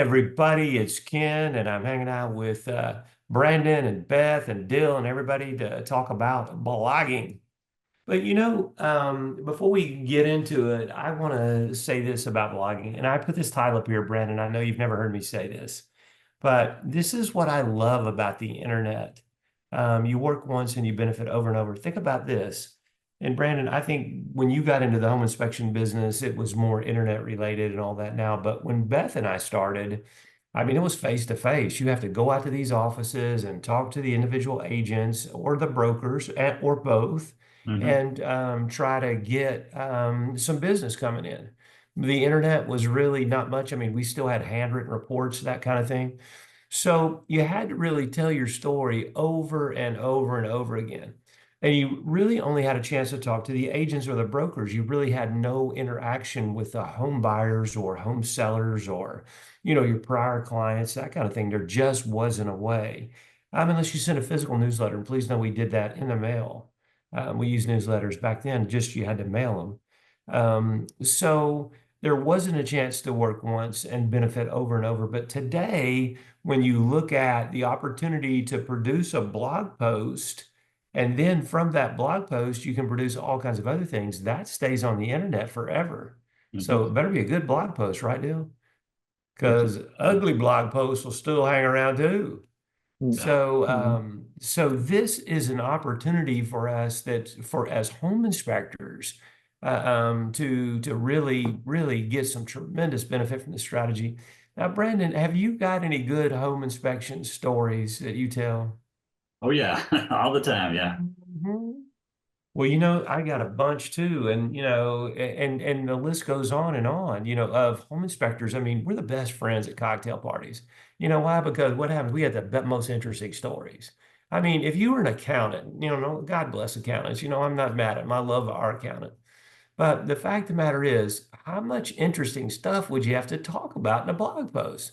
everybody, it's Ken, and I'm hanging out with Brandon and Beth and Dill and everybody to talk about blogging. But before we get into it, I want to say this about blogging. And I put this title up here, Brandon. I know you've never heard me say this, but this is what I love about the internet. You work once and you benefit over and over. Think about this. And Brandon, I think when you got into the home inspection business, it was more internet related and all that now. But when Beth and I started, I mean, it was face to face. You have to go out to these offices and talk to the individual agents or the brokers or both Hmm. and try to get some business coming in. The internet was really not much. I mean, we still had handwritten reports, that kind of thing. So you had to really tell your story over and over and over again. And you really only had a chance to talk to the agents or the brokers. You really had no interaction with the home buyers or home sellers or, your prior clients, that kind of thing. There just wasn't a way. Unless you sent a physical newsletter. And please know we did that in the mail. We used newsletters back then, just you had to mail them. So there wasn't a chance to work once and benefit over and over. But today, when you look at the opportunity to produce a blog post, and then from that blog post, you can produce all kinds of other things, that stays on the internet forever. So it Hmm. better be a good blog post, right, Dale? It's Because ugly blog posts will still hang around too. yeah. So this is an opportunity for us that for as home inspectors to really really get some tremendous benefit from the strategy. Now, Brandon, have you got any good home inspection stories that you tell? Oh yeah, all the time. Yeah. Mhm. Well, I got a bunch too, and and the list goes on, of home inspectors. I mean, we're the best friends at cocktail parties. You know why? Because what happens? We have the most interesting stories. I mean, if you were an accountant, no, God bless accountants. I'm not mad at them. I love our accountant. But the fact of the matter is, how much interesting stuff would you have to talk about in a blog post?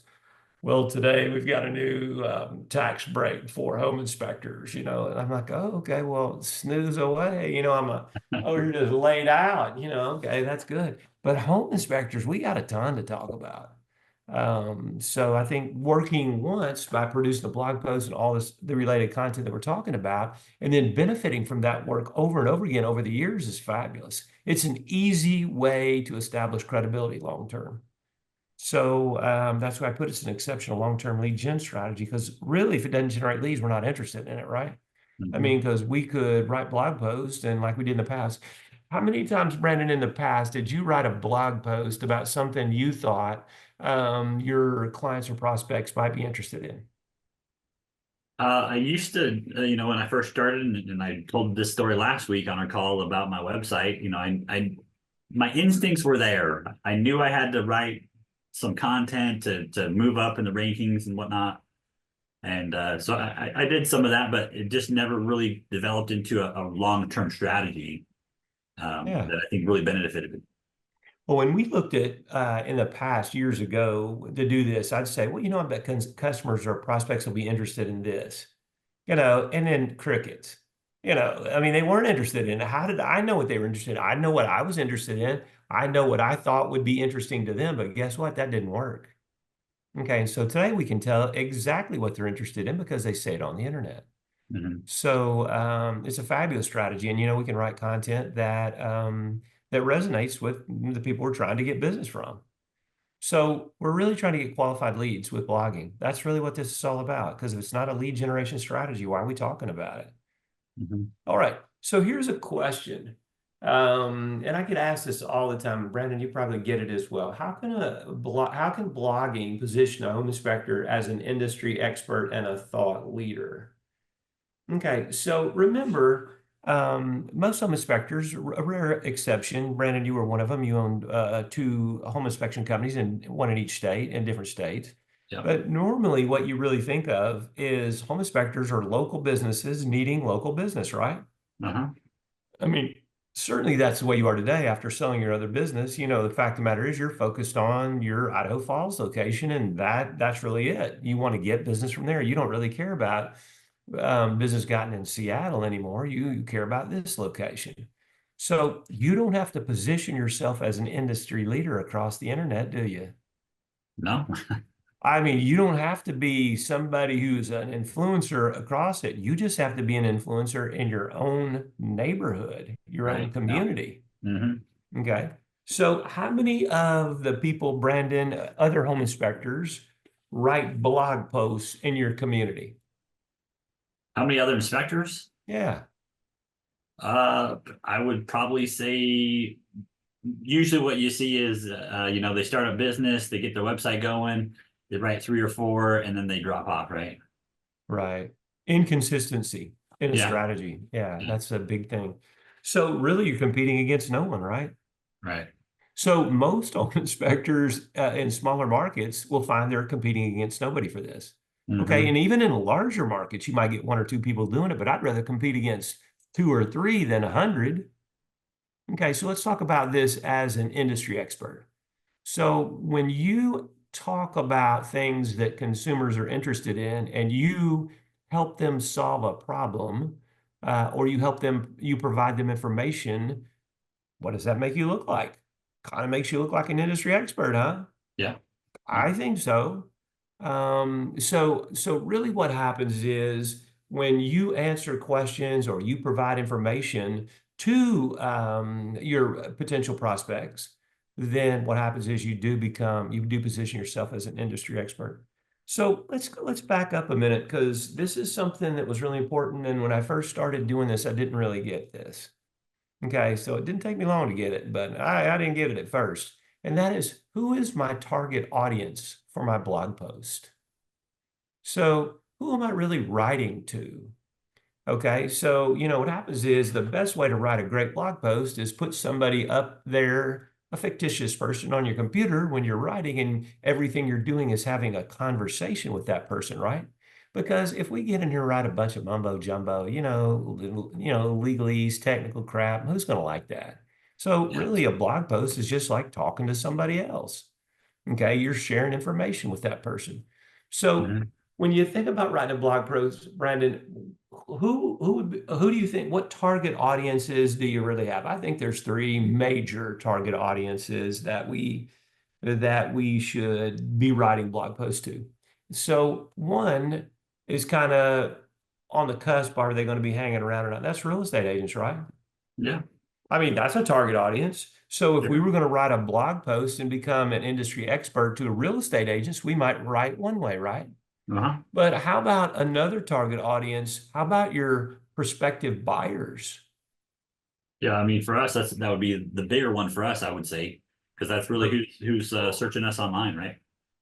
Well, today we've got a new tax break for home inspectors, and I'm like, oh, okay, well, snooze away. Over here just laid out, okay, that's good. But home inspectors, we got a ton to talk about. So I think working once by producing a blog post and all the related content that we're talking about, and then benefiting from that work over and over again over the years is fabulous. It's an easy way to establish credibility long term. So that's why I put it's an exceptional long-term lead gen strategy because really, if it doesn't generate leads, we're not interested in it, right? I Hmm. mean, because we could write blog posts and like we did in the past. How many times, Brandon, in the past did you write a blog post about something you thought your clients or prospects might be interested in? I used to, when I first started, and I told this story last week on our call about my website. My instincts were there. I knew I had to write some content to move up in the rankings and whatnot. And so I did some of that, but it just never really developed into a long-term strategy Yeah. that I think really benefited. Well, when we looked at in the past years ago to do this, I'd say, well, I bet customers or prospects will be interested in this. And then crickets. I mean, they weren't interested in it. How did I know what they were interested in? I know what I was interested in. I know what I thought would be interesting to them, but guess what? That didn't work. Okay, so today we can tell exactly what they're interested in because they say it on the internet. Mhm. So it's a fabulous strategy, and we can write content that resonates with the people we're trying to get business from. So we're really trying to get qualified leads with blogging. That's really what this is all about. Because if it's not a lead generation strategy, why are we talking about it? Mhm. All right. So here's a question. And I get asked this all the time. Brandon, you probably get it as well. How can blogging position a home inspector as an industry expert and a thought leader? Okay, so remember, most home inspectors, a rare exception, Brandon, you were one of them. You owned two home inspection companies, and one in each state, in different states. Yeah. But normally, what you really think of is home inspectors are local businesses needing local business, right? Uh-huh. I mean, certainly that's the way you are today after selling your other business. The fact of the matter is you're focused on your Idaho Falls location, and that's really it. You want to get business from there. You don't really care about business gotten in Seattle anymore. You care about this location. So you don't have to position yourself as an industry leader across the internet, do you? No. I mean, you don't have to be somebody who's an influencer across it. You just have to be an influencer in your own neighborhood, your own Right. Yeah. community. Hmm. Okay. So, how many of the people, Brandon, other home inspectors, write blog posts in your community? How many other inspectors? Yeah, I would probably say usually what you see is, they start a business, they get their website going, they write three or four, and then they drop off, right? right. Inconsistency in a Yeah. strategy. Yeah, Yeah. that's a big thing. So, really, you're competing against no one, right? Right. So most home inspectors in smaller markets will find they're competing against nobody for this. Okay, Hmm. and even in larger markets, you might get one or two people doing it, but I'd rather compete against two or three than 100. Okay, so let's talk about this as an industry expert. So when you talk about things that consumers are interested in and you help them solve a problem, or you provide them information, what does that make you look like? Kind of makes you look like an industry expert, huh? Yeah. Yeah. I think so. So really what happens is when you answer questions or you provide information to your potential prospects, then what happens is you do position yourself as an industry expert. So let's back up a minute because this is something that was really important. And when I first started doing this, I didn't really get this. Okay, so it didn't take me long to get it, but I didn't get it at first. And that is, who is my target audience for my blog post? So who am I really writing to? Okay, so what happens is the best way to write a great blog post is put somebody up there, a fictitious person on your computer when you're writing, and everything you're doing is having a conversation with that person, right? Because if we get in here and write a bunch of mumbo jumbo, legalese, technical crap, who's going to like that? So Yeah. really, a blog post is just like talking to somebody else. Okay, you're sharing information with that person. So Hmm. when you think about writing a blog post, Brandon, who do you think, what target audiences do you really have? I think there's three major target audiences that we should be writing blog posts to. So one is kind of on the cusp. Are they going to be hanging around or not? That's real estate agents, right? Yeah. I mean, that's a target audience. So if we Sure. were going to write a blog post and become an industry expert to real estate agents, we might write one way, right? Uh-huh. But how about another target audience? How about your prospective buyers? Yeah. I mean, for us, that would be the bigger one for us, I would say, because that's really who's searching us online, right?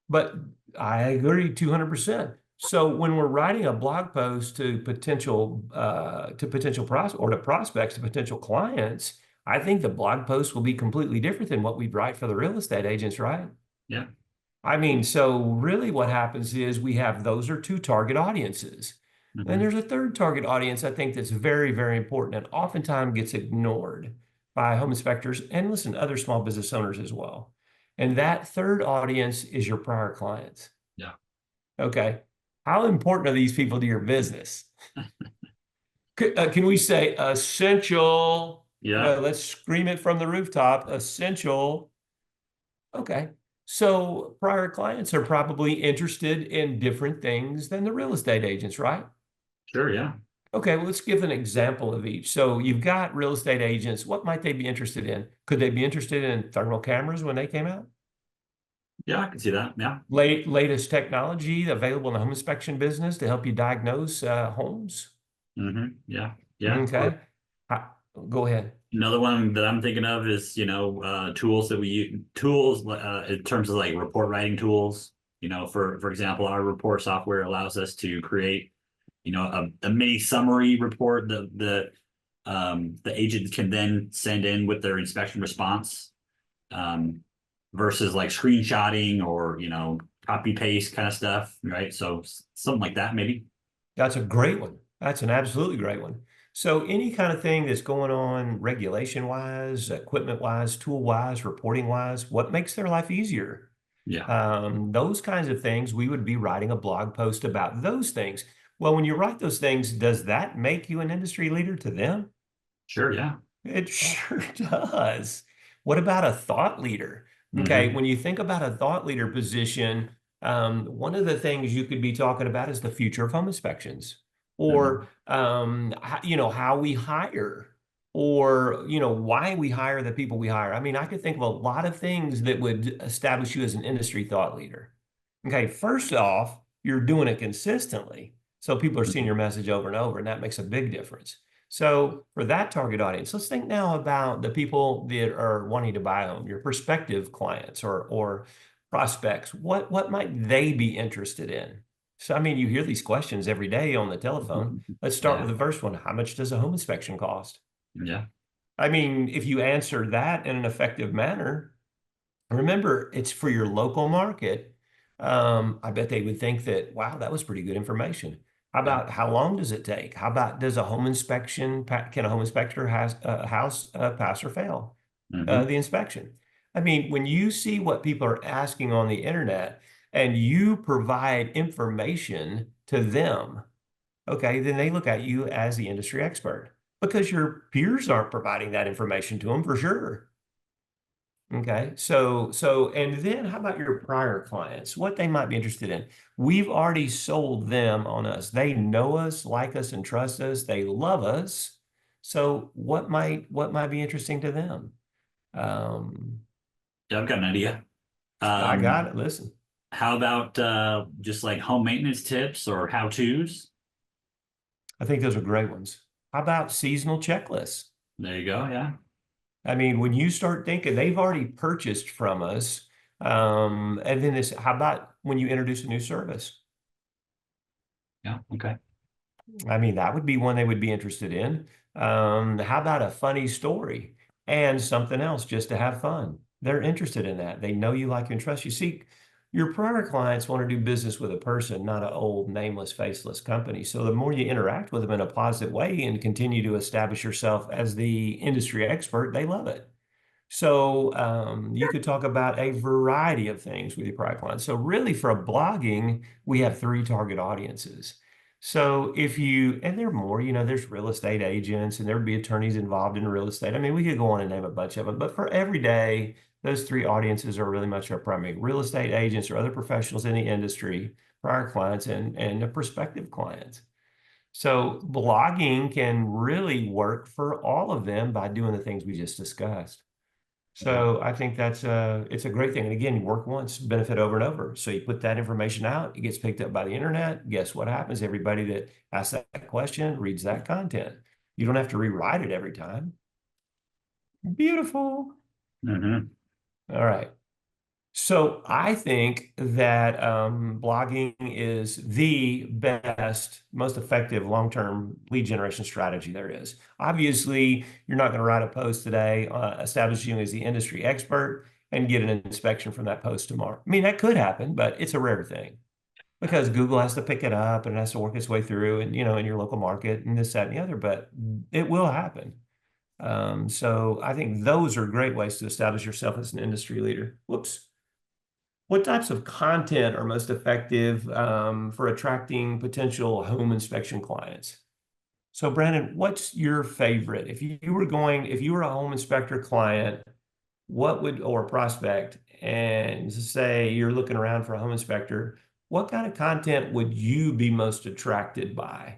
But I agree 200%. So when we're writing a blog post to potential pros or to prospects, to potential clients, I think the blog post will be completely different than what we'd write for the real estate agents, right? Yeah. I mean, so really what happens is we have those are two target audiences. Then Hmm. there's a third target audience I think that's very, very important and oftentimes gets ignored by home inspectors and listen, other small business owners as well. And that third audience is your prior clients. Yeah. Okay. How important are these people to your business? Can we say essential? Yeah. Let's scream it from the rooftop, essential. Okay. So prior clients are probably interested in different things than the real estate agents, right? Sure. Yeah. Okay, well, let's give an example of each. So you've got real estate agents. What might they be interested in? Could they be interested in thermal cameras when they came out? Yeah. I can see that. Yeah. Latest technology available in the home inspection business to help you diagnose homes? Yeah. Yeah. Or Okay. Uh, Go ahead. another one that I'm thinking of is, tools that we use, tools in terms of like report writing tools. For example, our report software allows us to create, a mini summary report that the agent can then send in with their inspection response, um, versus like screenshotting or, copy paste kind of stuff, right? So something like that, maybe. That's a great one. That's an absolutely great one. So any kind of thing that's going on regulation wise, equipment wise, tool wise, reporting wise, what makes their life easier? Yeah. Those kinds of things, we would be writing a blog post about those things. Well, when you write those things, does that make you an industry leader to them? Sure. Yeah. It sure does. What about a thought leader? Okay, Hmm. when you think about a thought leader position, One of the things you could be talking about is the future of home inspections, Hmm. or how we hire, or why we hire the people we hire. I mean, I could think of a lot of things that would establish you as an industry thought leader. Okay, first off, you're doing it consistently, so people are seeing Hmm. your message over and over, and that makes a big difference. So for that target audience, let's think now about the people that are wanting to buy a home, your prospective clients or prospects. What might they be interested in? So I mean, you hear these questions every day on the telephone. Let's start with Yeah. the first one. How much does a home inspection cost? Yeah. I mean, if you answer that in an effective manner, remember, it's for your local market. I bet they would think that, wow, that was pretty good information. How Yeah. about how long does it take? How about does a home inspection, can a home inspector has a house pass or fail Hmm. the inspection? I mean, when you see what people are asking on the internet and you provide information to them, okay, then they look at you as the industry expert because your peers aren't providing that information to them for sure. Okay, and then how about your prior clients? What they might be interested in? We've already sold them on us. They know us, like us, and trust us. They love us. So what might be interesting to them? Um, Yeah, I've got an idea. I got Um, it. Listen, how about just like home maintenance tips or how-tos? I think those are great ones. How about seasonal checklists? There you go. Yeah. I mean, when you start thinking they've already purchased from us, and then this, how about when you introduce a new service? Yeah. Okay. I mean, that would be one they would be interested in. How about a funny story and something else just to have fun? They're interested in that. They know you, like you, and trust you. See, your prior clients want to do business with a person, not an old, nameless, faceless company. So the more you interact with them in a positive way and continue to establish yourself as the industry expert, they love it. So you could talk about a variety of things with your product line. So really for blogging, we have three target audiences. So and there are more, there's real estate agents and there'd be attorneys involved in real estate. I mean, we could go on and name a bunch of them, but for every day, those three audiences are really much our primary real estate agents or other professionals in the industry, prior clients and the prospective clients. So blogging can really work for all of them by doing the things we just discussed. Okay. So I think it's a great thing. And again, you work once, benefit over and over. So you put that information out, it gets picked up by the internet. Guess what happens? Everybody that asks that question reads that content. You don't have to rewrite it every time. Beautiful. Hmm. All right. So I think that blogging is the best, most effective long-term lead generation strategy there is. Obviously, you're not going to write a post today, establishing you as the industry expert and get an inspection from that post tomorrow. I mean, that could happen, but it's a rare thing because Google has to pick it up and it has to work its way through and, in your local market and this, that, and the other, but it will happen. So I think those are great ways to establish yourself as an industry leader. Whoops. What types of content are most effective for attracting potential home inspection clients? So, Brandon, what's your favorite? If you were a home inspector client, or a prospect, and say you're looking around for a home inspector, what kind of content would you be most attracted by?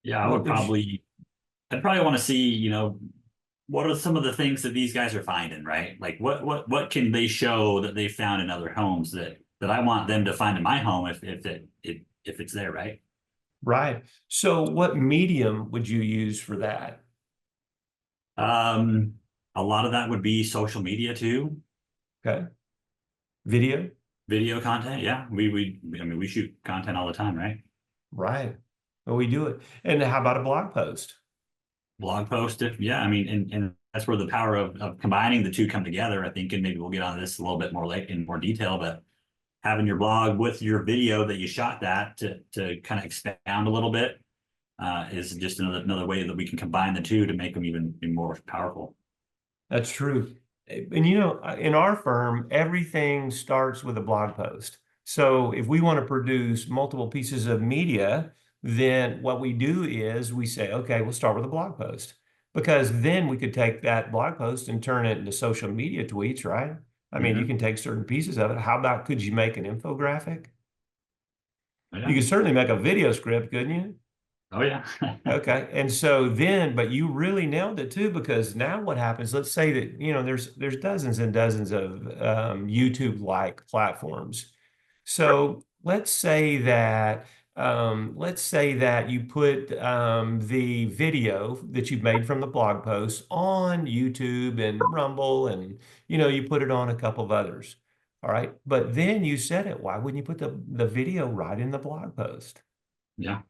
Yeah, What would you, I'd probably want to see, what are some of the things that these guys are finding, right? Like what can they show that they found in other homes that I want them to find in my home if it's there, right? right? So, what medium would you use for that? Um, a lot of that would be social media too, Okay. Video? video content. Yeah, I mean we shoot content all the time, right? Right. Well, we do it. And how about a blog post? Blog post, if yeah, I mean, and that's where the power of combining the two come together, I think, and maybe we'll get on this a little bit more late in more detail, but having your blog with your video that you shot that to kind of expand a little bit is just another way that we can combine the two to make them even be more powerful. That's true. And in our firm, everything starts with a blog post. So if we want to produce multiple pieces of media, then what we do is we say, okay, we'll start with a blog post because then we could take that blog post and turn it into social media tweets, right? I mean, you Hmm. can take certain pieces of it. How about could you make an infographic? You Yeah. could certainly make a video script, couldn't you? Oh yeah. Okay. And so then, but you really nailed it too, because now what happens, let's say that, there's dozens and dozens of YouTube-like platforms. So let's say that you put the video that you've made from the blog post on YouTube and Rumble, and you put it on a couple of others. All right. But then you said it. Why wouldn't you put the video right in the blog post? Yeah.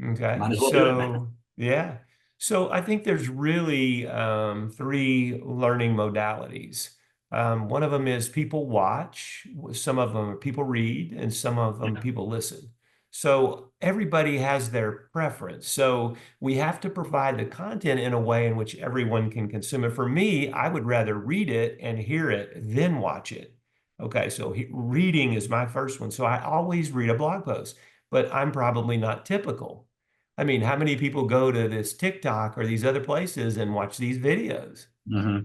Okay, Might as well do it. so yeah. So I think there's really three learning modalities. One of them is people watch, some of them are people read, and some of them Yeah. people listen. So everybody has their preference. So we have to provide the content in a way in which everyone can consume it. For me, I would rather read it and hear it, then watch it. Okay, so reading is my first one. So I always read a blog post, but I'm probably not typical. I mean, how many people go to this TikTok or these other places and watch these videos? Hmm.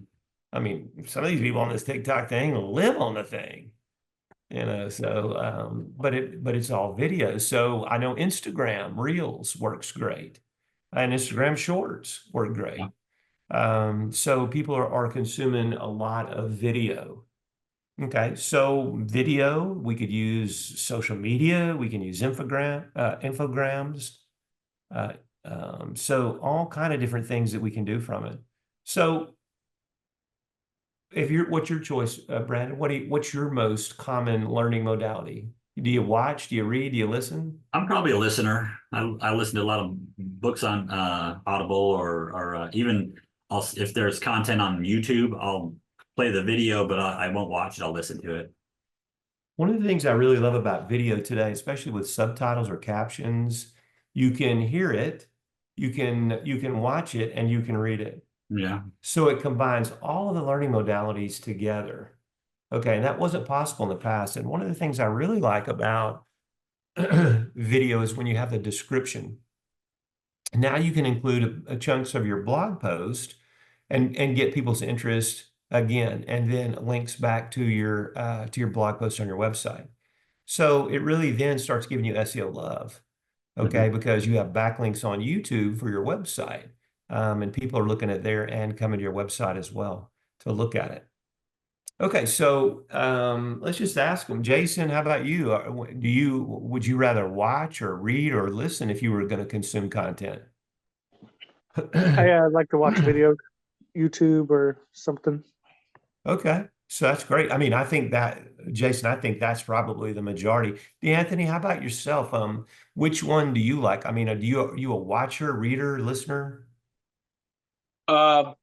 I mean, some of these people on this TikTok thing live on the thing, so but it's all videos. So I know Instagram Reels works great, and Instagram Shorts work Yeah. great. So people are consuming a lot of video. Okay, so video, we could use social media, we can use infograms. Uh, so all kind of different things that we can do from it. So what's your choice, Brandon? What's your most common learning modality? Do you watch? Do you read? Do you listen? I'm probably a listener. I listen to a lot of books on Audible or even if there's content on YouTube, I'll play the video, but I won't watch it. I'll listen to it. One of the things I really love about video today, especially with subtitles or captions, you can hear it, you can watch it, and you can read it. Yeah. So it combines all of the learning modalities together. Okay, and that wasn't possible in the past. And one of the things I really like about video is when you have the description. Now you can include chunks of your blog post and get people's interest again, and then links back to your blog post on your website. So it really then starts giving you SEO love, okay? Hmm. Because you have backlinks on YouTube for your website, and people are looking at there and coming to your website as well to look at it. Okay, so let's just ask them. Jason, how about you? Would you rather watch or read or listen if you were going to consume content? I like to watch videos, YouTube or something. Okay, so that's great. I mean, I think that, Jason, I think that's probably the majority. Anthony, how about yourself? Which one do you like? I mean, are you a watcher, reader, listener? Uh,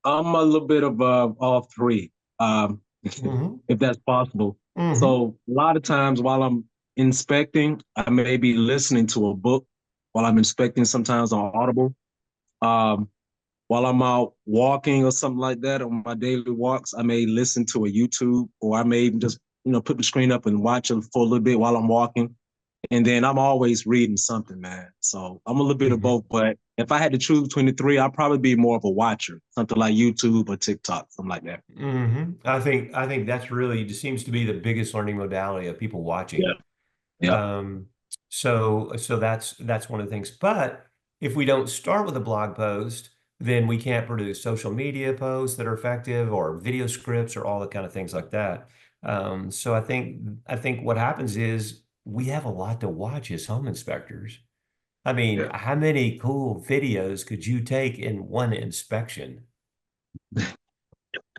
I'm a little bit of all three, um, Hmm. if that's possible. Hmm. So a lot of times while I'm inspecting, I may be listening to a book while I'm inspecting, sometimes on Audible. Um, while I'm out walking or something like that on my daily walks, I may listen to a YouTube, or I may even just put the screen up and watch it for a little bit while I'm walking. And then I'm always reading something, man. So I'm a little bit of Hmm. both. But if I had to choose between the three, I'd probably be more of a watcher, something like YouTube or TikTok, something like that. I think that's really just seems to be the biggest learning modality of people Yeah. watching. Yeah. Um, so that's one of the things. But if we don't start with a blog post, then we can't produce social media posts that are effective or video scripts or all the kind of things like that. So I think what happens is we have a lot to watch as home inspectors. I mean, Yeah. how many cool videos could you take in one inspection?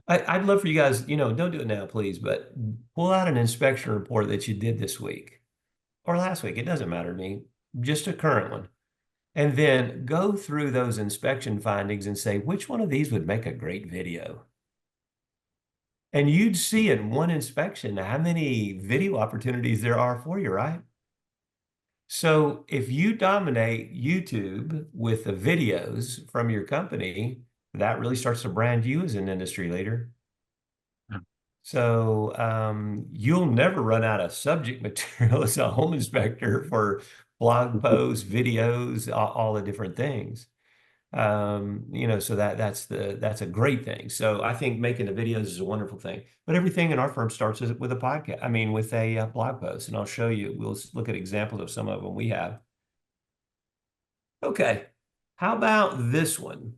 I'd love for you guys, don't do it now, please, but pull out an inspection report that you did this week or last week. It doesn't matter to me, just a current one. And then go through those inspection findings and say, which one of these would make a great video? And you'd see in one inspection how many video opportunities there are for you, right? So if you dominate YouTube with the videos from your company, that really starts to brand you as an industry leader. So you'll never run out of subject material as a home inspector for blog posts, videos, all the different things. So that's a great thing. So I think making the videos is a wonderful thing. But everything in our firm starts with a podcast. I mean, with a blog post, and I'll show you. We'll look at examples of some of them we have. Okay, how about this one?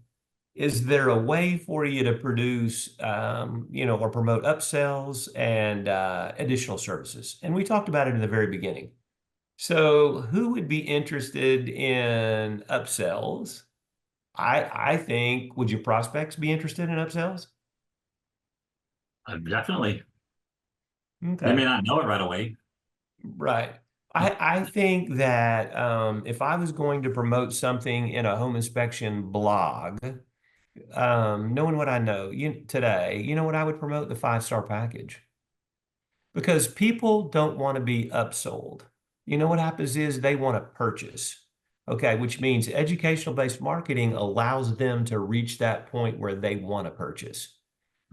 Is there a way for you to produce, or promote upsells and additional services? And we talked about it in the very beginning. So who would be interested in upsells? I think, would your prospects be interested in upsells? Definitely. They may Okay, not know it right away. right. I think that if I was going to promote something in a home inspection blog, knowing what I know today, you know what I would promote? The 5-star package. Because people don't want to be upsold. You know what happens is they want to purchase. Okay, which means educational based marketing allows them to reach that point where they want to purchase.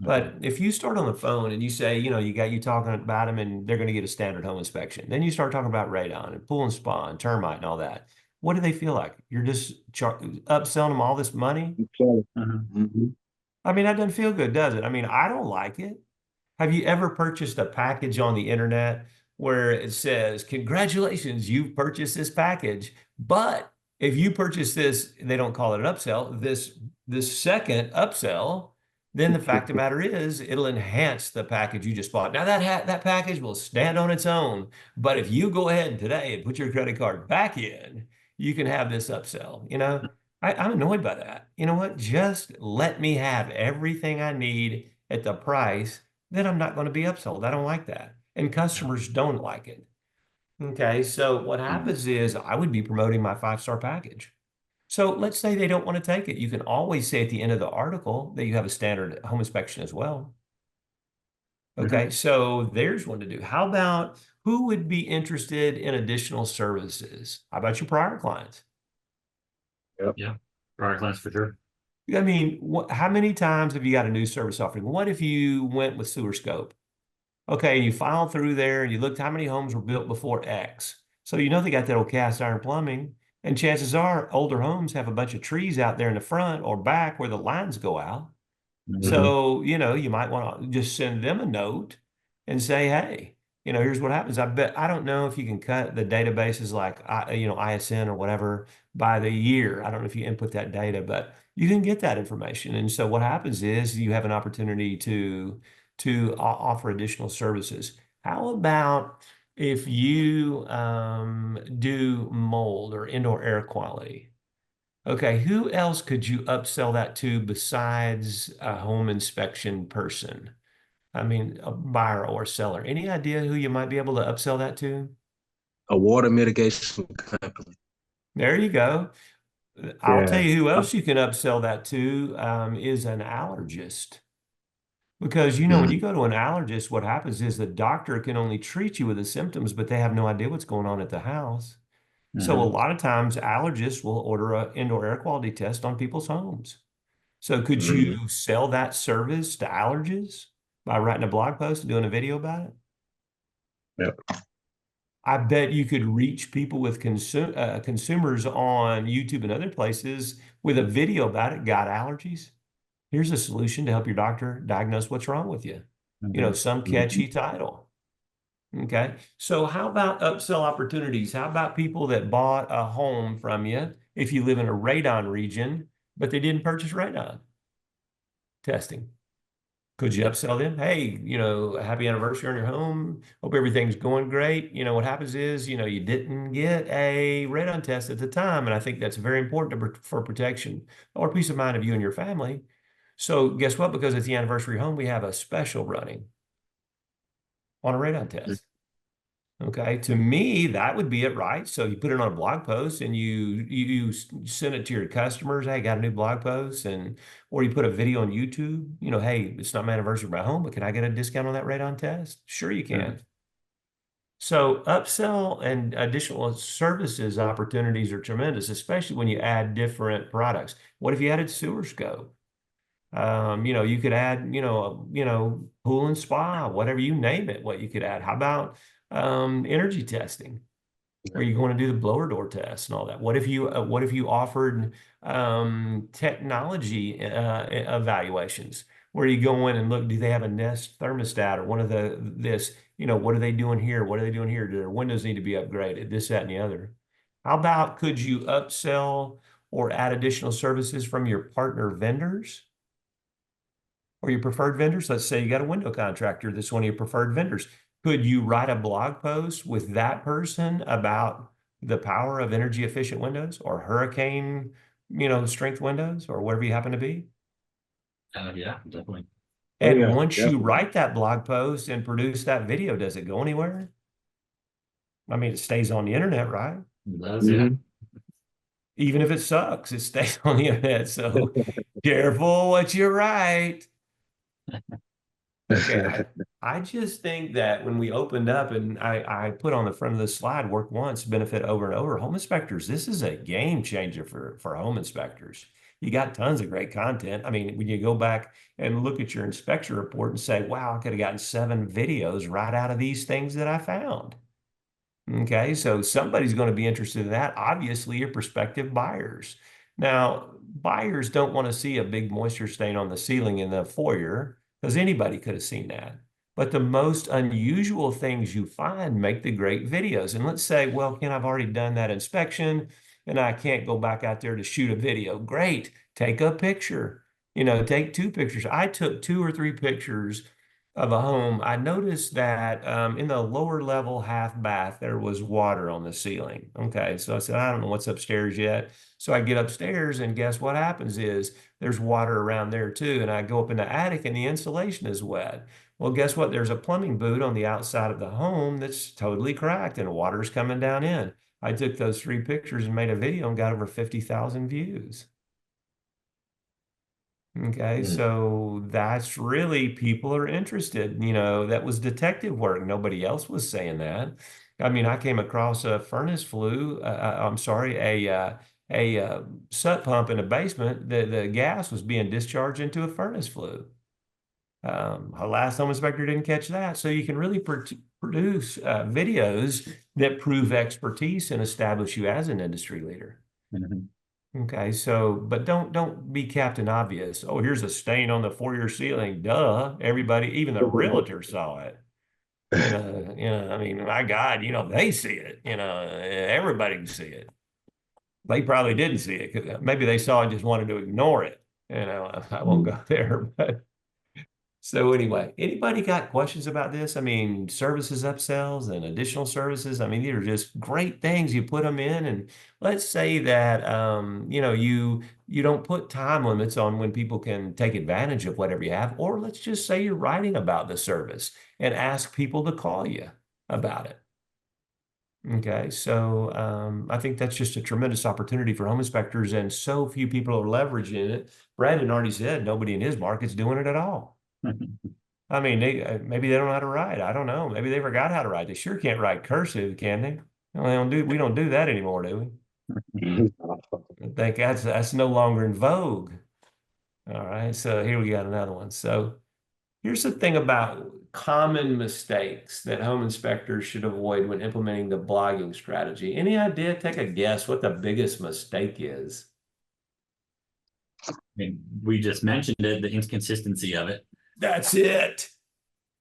But Mhm. if you start on the phone and you say, you talking about them and they're going to get a standard home inspection, then you start talking about radon and pool and spa and termite and all that. What do they feel like? You're just upselling them all this money? Mhm. Mhm. I mean, that doesn't feel good, does it? I mean, I don't like it. Have you ever purchased a package on the internet where it says, congratulations, you've purchased this package, but if you purchase this, they don't call it an upsell, this second upsell, then the fact of the matter is it'll enhance the package you just bought. Now that package will stand on its own, but if you go ahead today and put your credit card back in, you can have this upsell. I'm annoyed by that. You know what? Just let me have everything I need at the price, then I'm not going to be upsold. I don't like that. And Yeah. customers don't like it. Okay, so what Mhm. happens is I would be promoting my 5-star package. So let's say they don't want to take it. You can always say at the end of the article that you have a standard home inspection as well. Mhm. Okay, so there's one to do. How about who would be interested in additional services? How about your prior clients? Yep. Yeah. Product lines for sure. I mean, how many times have you got a new service offering? What if you went with Sewer Scope? Okay, and you filed through there and you looked how many homes were built before X. So you know they got that old cast iron plumbing. And chances are older homes have a bunch of trees out there in the front or back where the lines go out. Mhm. Mhm. So, you might want to just send them a note and say, hey, here's what happens. I don't know if you can cut the databases like, ISN or whatever by the year. I don't know if you input that data, but you can get that information. And so what happens is you have an opportunity to offer additional services. How about if you do mold or indoor air quality? Okay, who else could you upsell that to besides a home inspection person? I mean, a buyer or seller. Any idea who you might be able to upsell that to? A water mitigation company. There you go. I'll tell Yeah. you who else you can upsell that to is an allergist. Because, when Mhm. you go to an allergist, what happens is the doctor can only treat you with the symptoms, but they have no idea what's going on at the house. So a Mhm. lot of times allergists will order an indoor air quality test on people's homes. So could you Mhm. sell that service to allergists by writing a blog post and doing a video about it? Yep. I bet you could reach people with consumers on YouTube and other places with a video about it. Got allergies? Here's a solution to help your doctor diagnose what's wrong with you. Mhm. Some Mhm. catchy title. Okay. So how about upsell opportunities? How about people that bought a home from you if you live in a radon region, but they didn't purchase radon testing? Could you upsell them? Hey, happy anniversary on your home. Hope everything's going great. What happens is, you didn't get a radon test at the time. And I think that's very important for protection or peace of mind of you and your family. So guess what? Because it's the anniversary home, we have a special running on a radon test. Okay, to me, that would be it, right? So you put it on a blog post and you send it to your customers. Hey, got a new blog post, and or you put a video on YouTube. Hey, it's not my anniversary of my home, but can I get a discount on that radon test? Sure, you Mhm. can. So upsell and additional services opportunities are tremendous, especially when you add different products. What if you added sewer scope? You could add, pool and spa, whatever you name it, what you could add. How about energy testing? Are you going to do the blower door test and all that? What if you offered technology evaluations where you go in and look, do they have a Nest thermostat or one of this, what are they doing here? What are they doing here? Do their windows need to be upgraded? This, that, and the other. How about could you upsell or add additional services from your partner vendors or your preferred vendors? Let's say you got a window contractor that's one of your preferred vendors. Could you write a blog post with that person about the power of energy efficient windows or hurricane, strength windows or whatever you happen to be? Yeah, definitely. Oh And yeah, once you definitely. write that blog post and produce that video, does it go anywhere? I mean, it stays on the internet, right? It does, yeah. Hmm. Even if it sucks, it stays on the internet. So careful what you write. Okay, I just think that when we opened up and I put on the front of the slide, work once, benefit over and over, home inspectors, this is a game changer for home inspectors. You got tons of great content. I mean, when you go back and look at your inspection report and say, wow, I could have gotten 7 videos right out of these things that I found. Okay, so somebody's going to be interested in that. Obviously, your prospective buyers. Now, buyers don't want to see a big moisture stain on the ceiling in the foyer because anybody could have seen that. But the most unusual things you find make the great videos. And let's say, well, Ken, I've already done that inspection and I can't go back out there to shoot a video. Great, take a picture. Take 2 pictures. I took 2 or 3 pictures of a home. I noticed that in the lower level half bath, there was water on the ceiling. Okay, so I said, I don't know what's upstairs yet. So I get upstairs, and guess what happens is there's water around there too. And I go up in the attic, and the insulation is wet. Well, guess what? There's a plumbing boot on the outside of the home that's totally cracked, and water's coming down in. I took those 3 pictures and made a video and got over 50,000 views. Okay, Mm. so that's really people are interested. That was detective work. Nobody else was saying that. I mean, I came across a furnace flue. I'm sorry, a sump pump in a basement. The gas was being discharged into a furnace flue. Our last home inspector didn't catch that. So you can really produce videos that prove expertise and establish you as an industry leader. Mhm. Okay, so but don't be Captain Obvious. Oh, here's a stain on the foyer ceiling. Duh. Everybody, even the realtor saw it. I mean, my God, they see it. Everybody can see it. They probably didn't see it because maybe they saw it, just wanted to ignore it. I won't go there, but so anyway, anybody got questions about this? I mean, services upsells and additional services. I mean, these are just great things. You put them in, and let's say that you don't put time limits on when people can take advantage of whatever you have, or let's just say you're writing about the service and ask people to call you about it. Okay, so I think that's just a tremendous opportunity for home inspectors, and so few people are leveraging it. Brandon already said nobody in his market's doing it at all. I mean, maybe they don't know how to write. I don't know. Maybe they forgot how to write. They sure can't write cursive, can they? No, we don't do that anymore, do we? I think that's no longer in vogue. All right. So here we got another one. So here's the thing about common mistakes that home inspectors should avoid when implementing the blogging strategy. Any idea? Take a guess what the biggest mistake is. I mean, we just mentioned it, the inconsistency of it. That's it.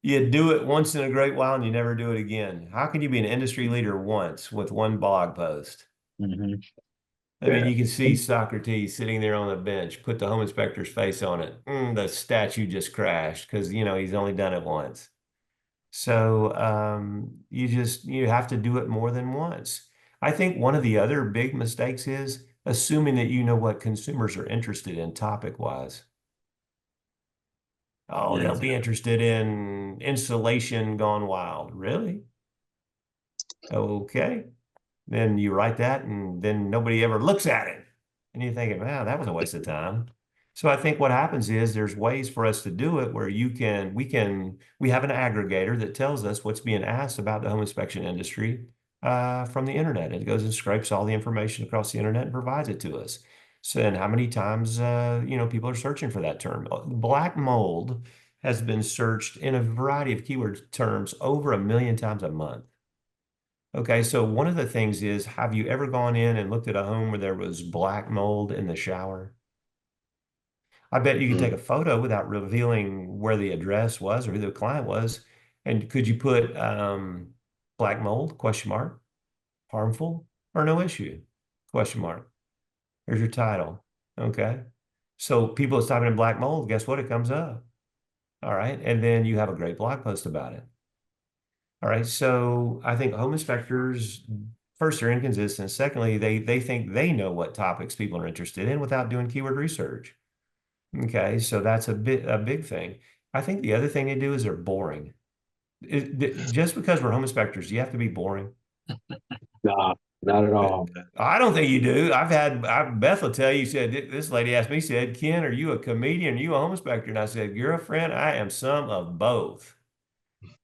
You do it once in a great while and you never do it again. How can you be an industry leader once with one blog post? Mhm. I mean, you can see Socrates sitting there on the bench, put the home inspector's face on it. The statue just crashed because, he's only done it once. So you have to do it more than once. I think one of the other big mistakes is assuming that you know what consumers are interested in topic wise. Oh, Yeah, they'll be interested in insulation gone wild. Really? Okay. Then you write that and then nobody ever looks at it. And you're thinking, wow, that was a waste of time. So I think what happens is there's ways for us to do it where we have an aggregator that tells us what's being asked about the home inspection industry from the internet. It goes and scrapes all the information across the internet and provides it to us. So and how many times people are searching for that term. Black mold has been searched in a variety of keyword terms over 1 million times a month. Okay, so one of the things is, have you ever gone in and looked at a home where there was black mold in the shower? I bet you could take Mm. a photo without revealing where the address was or who the client was. And could you put black mold, question mark, harmful or no issue, question mark. There's your title. Okay. So people is typing in black mold, guess what? It comes up. All right. And then you have a great blog post about it. All right. So I think home inspectors, first, are inconsistent. Secondly, they think they know what topics people are interested in without doing keyword research. Okay, so that's a big thing. I think the other thing they do is they're boring. Just because we're home inspectors, you have to be boring. Nah, not at Uh, all, man. I don't think you do. Beth will tell you, said, this lady asked me, said, Ken, are you a comedian? Are you a home inspector? And I said, girlfriend, I am some of both.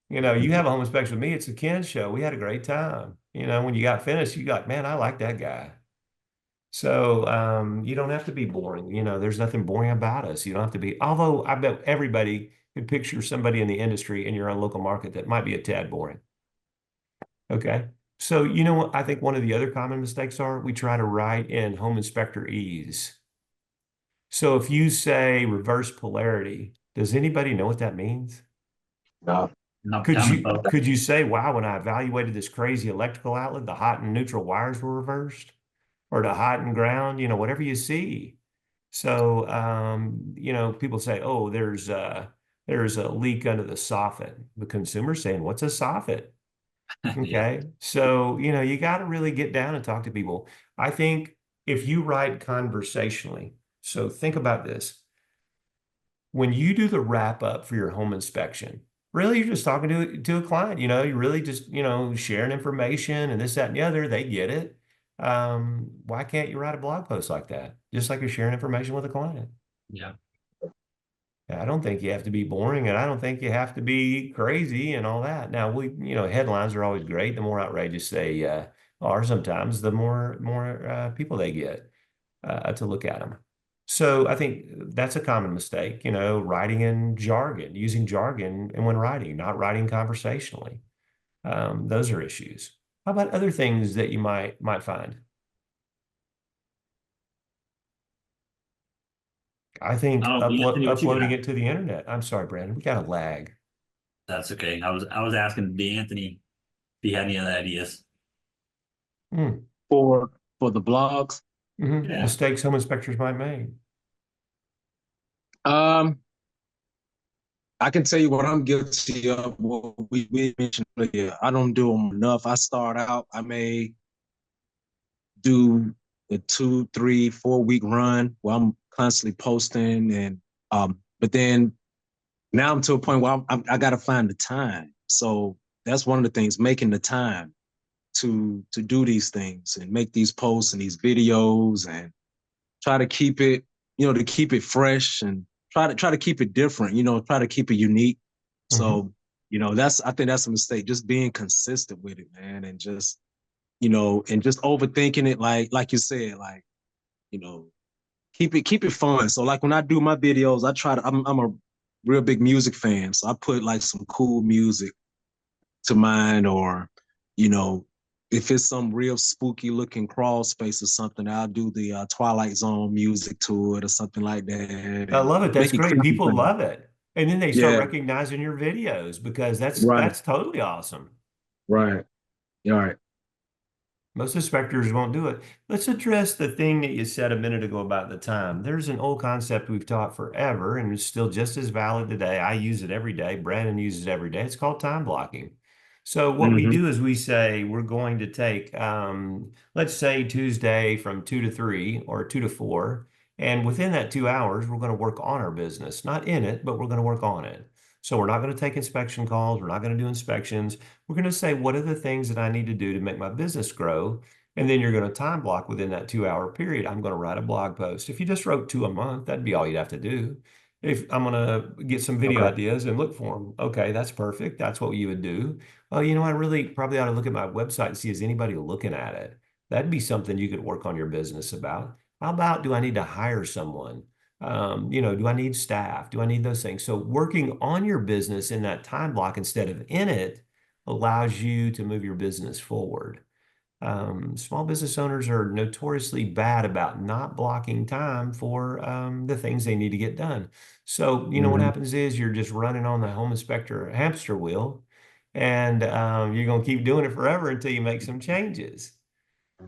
You have a home inspection with me. It's a Ken show. We had a great time. When you got finished, you got, man, I like that guy. So you don't have to be boring. There's nothing boring about us. You don't have to be, although I bet everybody could picture somebody in the industry in your own local market that might be a tad boring. Okay. So you know what I think one of the other common mistakes are? We try to write in home inspector ease. So if you say reverse polarity, does anybody know what that means? Nah. No, Could tell me, you folks. could you say, wow, when I evaluated this crazy electrical outlet, the hot and neutral wires were reversed? Or the hot and ground, whatever you see. So, people say, oh, there's a leak under the soffit. The consumer's saying, what's a soffit? Yeah. Okay. So, you got to really get down and talk to people. I think if you write conversationally, so think about this. When you do the wrap up for your home inspection, really you're just talking to a client, you really just, sharing information and this, that, and the other, they get it. Why can't you write a blog post like that? Just like you're sharing information with a client. Yeah. I don't think you have to be boring and I don't think you have to be crazy and all that. Now headlines are always great. The more outrageous they are sometimes, the more people they get to look at them. So I think that's a common mistake, writing in jargon, using jargon and when writing, not writing conversationally. Those are issues. How about other things that you might find? I think Oh, Anthony, what you uploading got? it to the internet. I'm sorry, Brandon, we got a lag. That's okay. I was asking Anthony if he had any other ideas. Hmm. For the blogs, Yeah. Mistakes home inspectors might make. um, I can tell you what I'm guilty of. What we mentioned earlier. I don't do them enough. I start out, I may do a 2, 3, 4 week run where I'm constantly posting, and but then now I'm to a point where I got to find the time. So that's one of the things, making the time to do these things and make these posts and these videos and try to keep it, to keep it fresh and try to keep it different, try to keep it unique. Mhm. So, I think that's a mistake, just being consistent with it, man, and just, and just overthinking it, like you said, like, you know, keep it fun. So like when I do my videos, I'm a real big music fan. So I put like some cool music to mine, or, you know, if it's some real spooky looking crawl space or something, I'll do the Twilight Zone music to it or something like that, I and love it. That's make it great. creepy People fun. love it. And then they start Yeah, recognizing your videos because that's right, that's totally awesome. right, all right. Most inspectors won't do it. Let's address the thing that you said a minute ago about the time. There's an old concept we've taught forever, and it's still just as valid today. I use it every day. Brandon uses it every day. It's called time blocking. So what we Mm-hmm. do is we say we're going to take, let's say Tuesday from 2 to 3 or 2 to 4, and within that 2 hours, we're going to work on our business, not in it, but we're going to work on it. So we're not going to take inspection calls. We're not going to do inspections. We're going to say, what are the things that I need to do to make my business grow? And then you're going to time block within that 2 hour period. I'm going to write a blog post. If you just wrote two a month, that'd be all you'd have to do. If I'm going to get some video Okay. ideas and look for them, okay, that's perfect. That's what you would do. Oh, I really probably ought to look at my website and see is anybody looking at it. That'd be something you could work on your business about. How about do I need to hire someone? Do I need staff? Do I need those things? So working on your business in that time block instead of in it allows you to move your business forward. Small business owners are notoriously bad about not blocking time for the things they need to get done. So, you know, what Mhm. happens is you're just running on the home inspector hamster wheel, and you're going to keep doing it forever until you make some changes.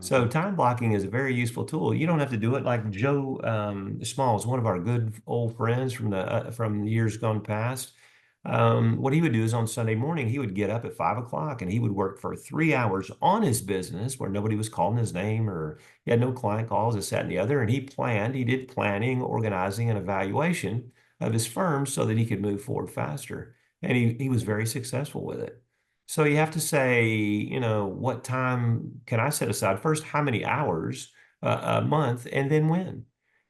So time blocking is a very useful tool. You don't have to do it like Joe Smalls, one of our good old friends from years gone past. What he would do is on Sunday morning, he would get up at 5 o'clock and he would work for 3 hours on his business where nobody was calling his name or he had no client calls, this, that, and the other. And he did planning, organizing, and evaluation of his firm so that he could move forward faster. And he was very successful with it. So you have to say, you know, what time can I set aside? First, how many hours a month, and then when?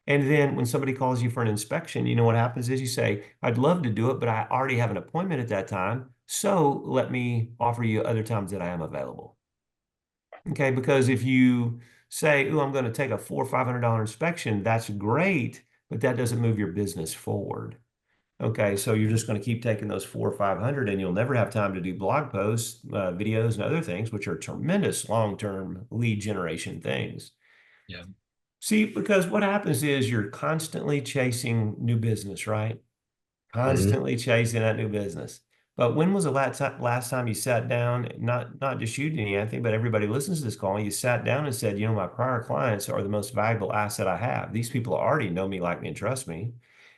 And then when somebody calls you for an inspection, you know what happens is you say, I'd love to do it, but I already have an appointment at that time. So let me offer you other times that I am available. Okay, because if you say, oh, I'm going to take a $400 or $500 inspection, that's great, but that doesn't move your business forward. Okay, so you're just going to keep taking those 400 or 500 and you'll never have time to do blog posts, videos, and other things, which are tremendous long-term lead generation things. Yeah. See, because what happens is you're constantly chasing new business, right? Mhm. Constantly chasing that new business. But when was the last time you sat down, not just you, Denny Anthony, but everybody listens to this call, and you sat down and said, you know, my prior clients are the most valuable asset I have. These people already know me, like me, and trust me.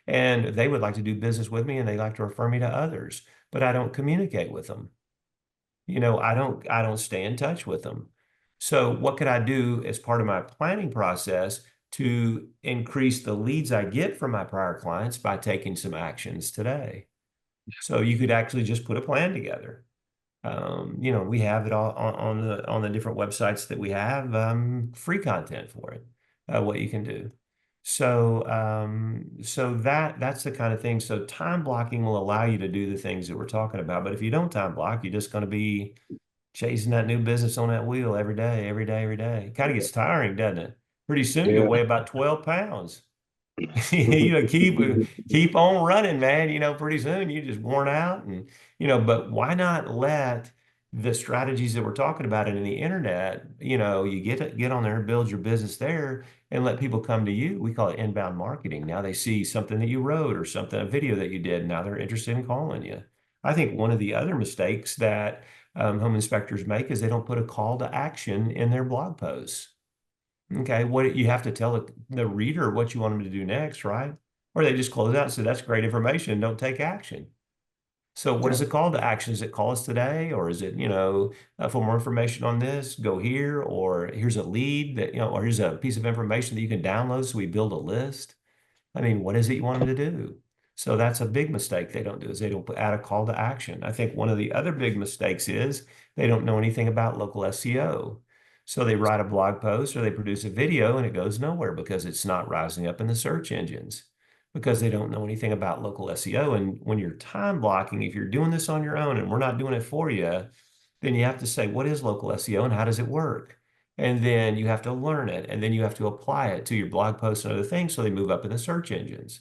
And they would like to do business with me and they like to refer me to others, but I don't communicate with them. You know, I don't stay in touch with them. So what could I do as part of my planning process to increase the leads I get from my prior clients by taking some actions today? So you could actually just put a plan together. You know, we have it all on the different websites that we have free content for it, what you can do. So that's the kind of thing. So time blocking will allow you to do the things that we're talking about. But if you don't time block, you're just going to be chasing that new business on that wheel every day, every day, every day. It kind of gets tiring, doesn't it? Pretty soon you'll Yeah. weigh about 12 pounds. You know, keep on running, man. You know, pretty soon you're just worn out, and you know, but why not let the strategies that we're talking about in the internet, you know, you get on there and build your business there and let people come to you. We call it inbound marketing. Now they see something that you wrote or something, a video that you did, and now they're interested in calling you. I think one of the other mistakes that home inspectors make is they don't put a call to action in their blog posts. Okay, what you have to tell the reader what you want them to do next, right? Or they just close out and say, that's great information, don't take action. So what is Yeah. the call to action? Is it call us today? Or is it, you know, for more information on this, go here, or here's a lead that, you know, or here's a piece of information that you can download so we build a list? I mean, what is it you want them to do? So that's a big mistake they don't do is they don't add a call to action. I think one of the other big mistakes is they don't know anything about local SEO. So they write a blog post or they produce a video and it goes nowhere because it's not rising up in the search engines because they don't know anything about local SEO. And when you're time blocking, if you're doing this on your own and we're not doing it for you, then you have to say, what is local SEO and how does it work? And then you have to learn it, and then you have to apply it to your blog posts and other things so they move up in the search engines.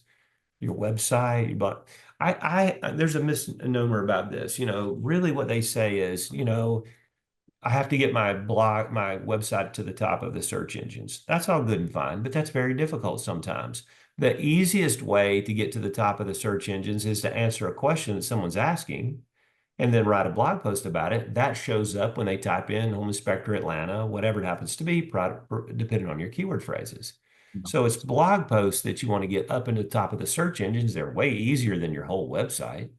Your website, but there's a misnomer about this. You know, really what they say is, you know, I have to get my website to the top of the search engines. That's all good and fine, but that's very difficult sometimes. The easiest way to get to the top of the search engines is to answer a question that someone's asking and then write a blog post about it. That shows up when they type in Home Inspector Atlanta, whatever it happens to be, depending on your keyword phrases. So it's blog posts that you want to get up into the top of the search engines. They're way easier than your whole website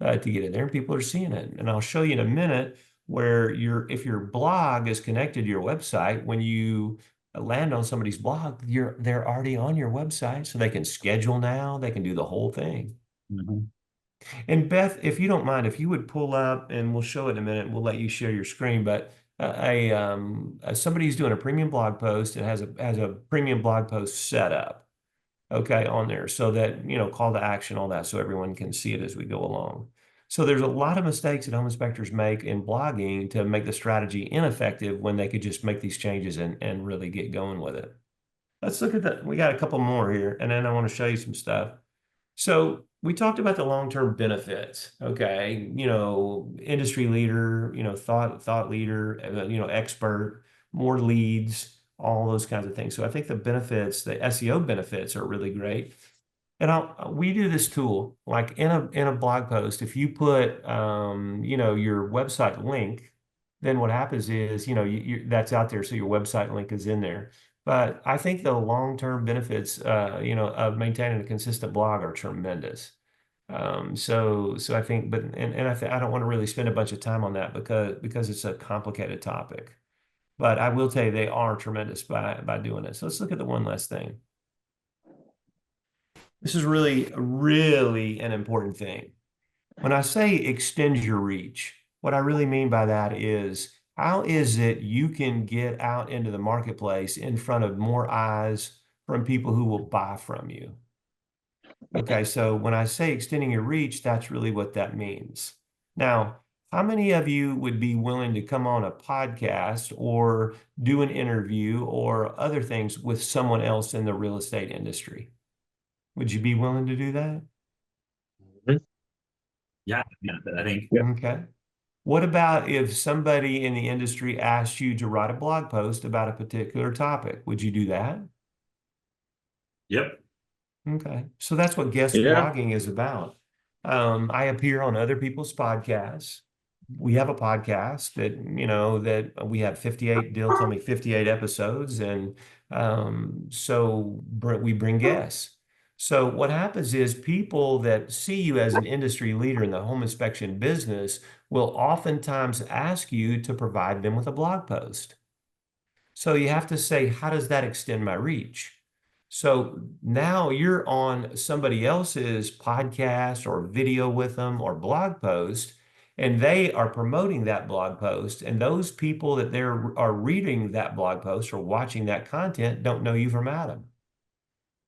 to get in there, and people are seeing it. And I'll show you in a minute where if your blog is connected to your website, when you land on somebody's blog, they're already on your website, so they can schedule now, they can do the whole thing. Mhm. And Beth, if you don't mind, if you would pull up, and we'll show it in a minute, we'll let you share your screen. But somebody who's doing a premium blog post and has a premium blog post set up, okay, on there, so that you know, call to action, all that, so everyone can see it as we go along. So there's a lot of mistakes that home inspectors make in blogging to make the strategy ineffective when they could just make these changes and really get going with it. Let's look at that. We got a couple more here, and then I want to show you some stuff. So we talked about the long-term benefits. Okay, industry leader, thought leader, expert, more leads, all those kinds of things. So I think the benefits, the SEO benefits, are really great. And we do this tool like in a blog post. If you put your website link, then what happens is that's out there, so your website link is in there. But I think the long-term benefits of maintaining a consistent blog are tremendous. So I think, I don't want to really spend a bunch of time on that because it's a complicated topic. But I will tell you they are tremendous by doing it. So let's look at the one last thing. This is really, really an important thing. When I say extend your reach, what I really mean by that is how is it you can get out into the marketplace in front of more eyes from people who will buy from you? Okay, so when I say extending your reach, that's really what that means. Now, how many of you would be willing to come on a podcast or do an interview or other things with someone else in the real estate industry? Would you be willing to do that? Yeah, I think. Yeah. Okay. What about if somebody in the industry asked you to write a blog post about a particular topic? Would you do that? Yep. Okay. So that's what guest Yeah. blogging is about. I appear on other people's podcasts. We have a podcast that we have 58, Dill told me 58 episodes. And we bring guests. So what happens is people that see you as an industry leader in the home inspection business will oftentimes ask you to provide them with a blog post. So you have to say, how does that extend my reach? So now you're on somebody else's podcast or video with them or blog post, and they are promoting that blog post. And those people that are reading that blog post or watching that content don't know you from Adam.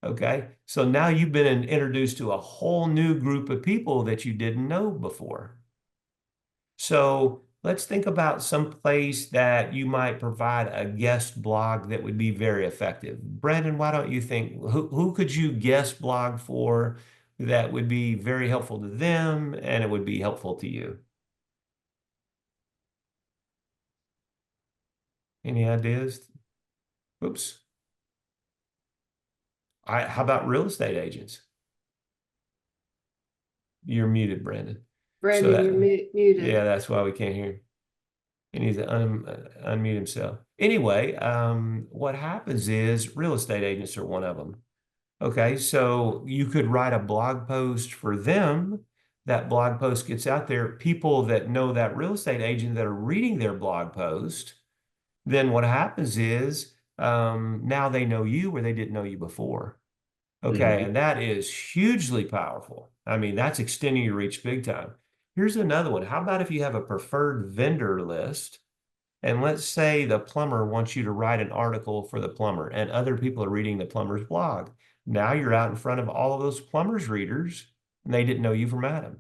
Okay. So now you've been introduced to a whole new group of people that you didn't know before. So let's think about some place that you might provide a guest blog that would be very effective. Brandon, why don't you think, who could you guest blog for that would be very helpful to them and it would be helpful to you? Any ideas? Oops. How about real estate agents? You're muted, Brandon. So Brandon, you're muted. yeah, that's why we can't hear him. He needs to unmute himself. Anyway, what happens is real estate agents are one of them. Okay, so you could write a blog post for them. That blog post gets out there. People that know that real estate agent that are reading their blog post, then what happens is now they know you where they didn't know you before. Okay, and that is hugely powerful. I mean, that's extending your reach big time. Here's another one. How about if you have a preferred vendor list, and let's say the plumber wants you to write an article for the plumber, and other people are reading the plumber's blog. Now you're out in front of all of those plumber's readers, and they didn't know you from Adam.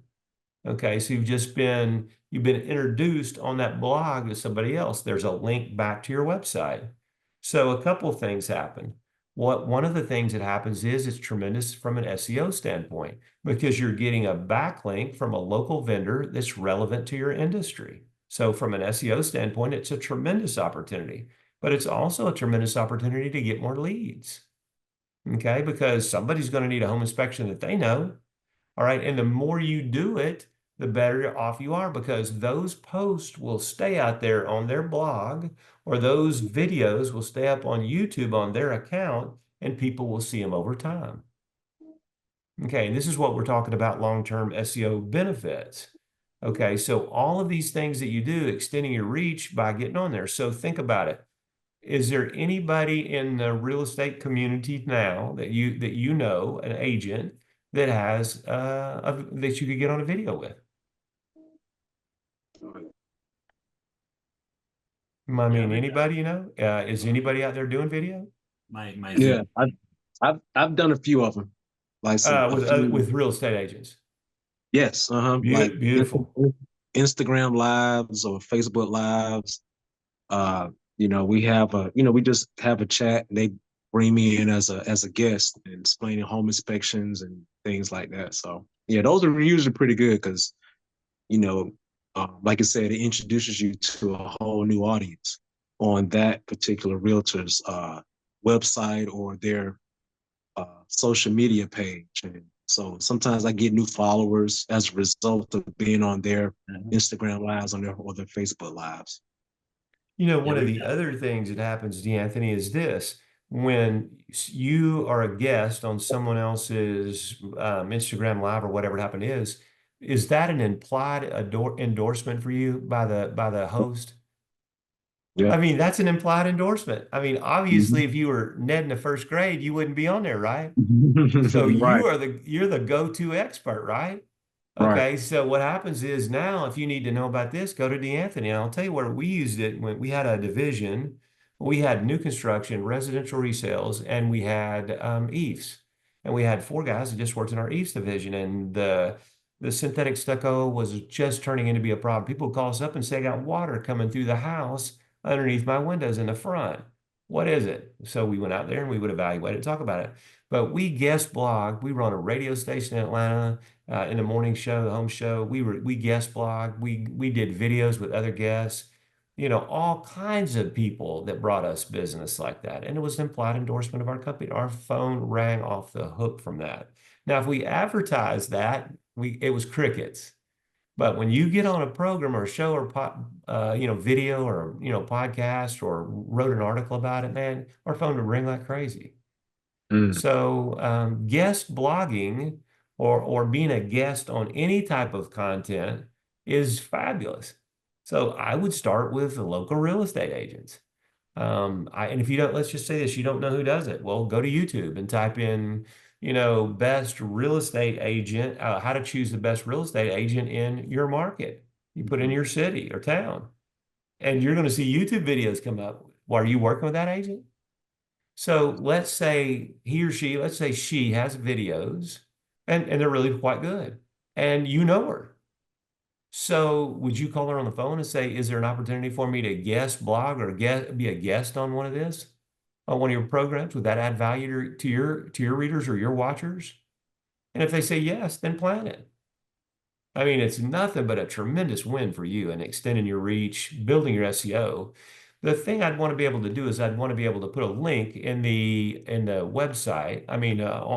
Okay, so you've been introduced on that blog to somebody else. There's a link back to your website. So a couple of things happen. One of the things that happens is it's tremendous from an SEO standpoint because you're getting a backlink from a local vendor that's relevant to your industry. So from an SEO standpoint, it's a tremendous opportunity, but it's also a tremendous opportunity to get more leads. Okay, because somebody's going to need a home inspection that they know. All right, and the more you do it, the better off you are because those posts will stay out there on their blog or those videos will stay up on YouTube on their account and people will see them over time. Okay, and this is what we're talking about long-term SEO benefits. Okay, so all of these things that you do, extending your reach by getting on there. So think about it. Is there anybody in the real estate community now that you know, an agent that has that you could get on a video with? I mean, anybody, is anybody out there doing video? My Yeah, I've done a few of them, like With real estate agents. Yes, like Beautiful. Instagram lives or Facebook lives. We have we just have a chat and they bring me in as a guest and explaining home inspections and things like that. So Yeah, those are usually pretty good because, you know, like I said, it introduces you to a whole new audience on that particular realtor's website or their social media page. And so sometimes I get new followers as a result of being on their Mhm. Instagram lives on their or their Facebook lives. You know, Yeah, one of we've the got. other things that happens, DeAnthony, is this. When you are a guest on someone else's Instagram Live or whatever it happen is that an implied endorsement for you by the host? I Yep. mean, that's an implied endorsement. I mean, obviously, Mhm. if you were Ned in the first grade, you wouldn't be on there, right? So Right, you're the go-to expert, right? right. Okay, so what happens is now, if you need to know about this, go to DeAnthony. And I'll tell you where we used it when we had a division. We had new construction, residential resales, and we had eaves. And we had four guys that just worked in our eaves division. And the synthetic stucco was just turning into be a problem. People would call us up and say, I got water coming through the house underneath my windows in the front. What is it? So we went out there and we would evaluate it, talk about it. But we guest blog. We run a radio station in Atlanta in the morning show, the home show. We guest blog. We did videos with other guests. You know, all kinds of people that brought us business like that, and it was an implied endorsement of our company. Our phone rang off the hook from that. Now, if we advertised that, we it was crickets. But when you get on a program or a show or video or podcast or wrote an article about it, man, our phone would ring like crazy. Mm. So guest blogging or being a guest on any type of content is fabulous. So I would start with the local real estate agents. And if you don't, let's just say this, you don't know who does it. Well, go to YouTube and type in, best real estate agent, how to choose the best real estate agent in your market. You put in your city or town, and you're going to see YouTube videos come up. Well, are you working with that agent? So let's say he or she, let's say she has videos and they're really quite good and you know her. So would you call her on the phone and say, is there an opportunity for me to guest blog or be a guest on one of this, on one of your programs? Would that add value to your readers or your watchers? And if they say yes, then plan it. I mean, it's nothing but a tremendous win for you and extending your reach, building your SEO. The thing I'd want to be able to do is I'd want to be able to put a link in the website,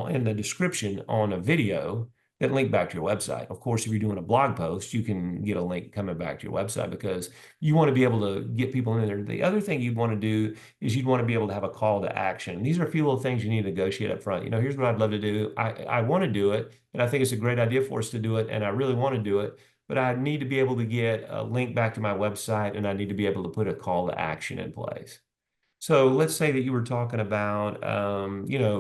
in the description on a video that link back to your website. Of course, if you're doing a blog post, you can get a link coming back to your website because you want to be able to get people in there. The other thing you'd want to do is you'd want to be able to have a call to action. These are a few little things you need to negotiate up front. Here's what I'd love to do. I want to do it, and I think it's a great idea for us to do it, and I really want to do it, but I need to be able to get a link back to my website, and I need to be able to put a call to action in place. So let's say that you were talking about,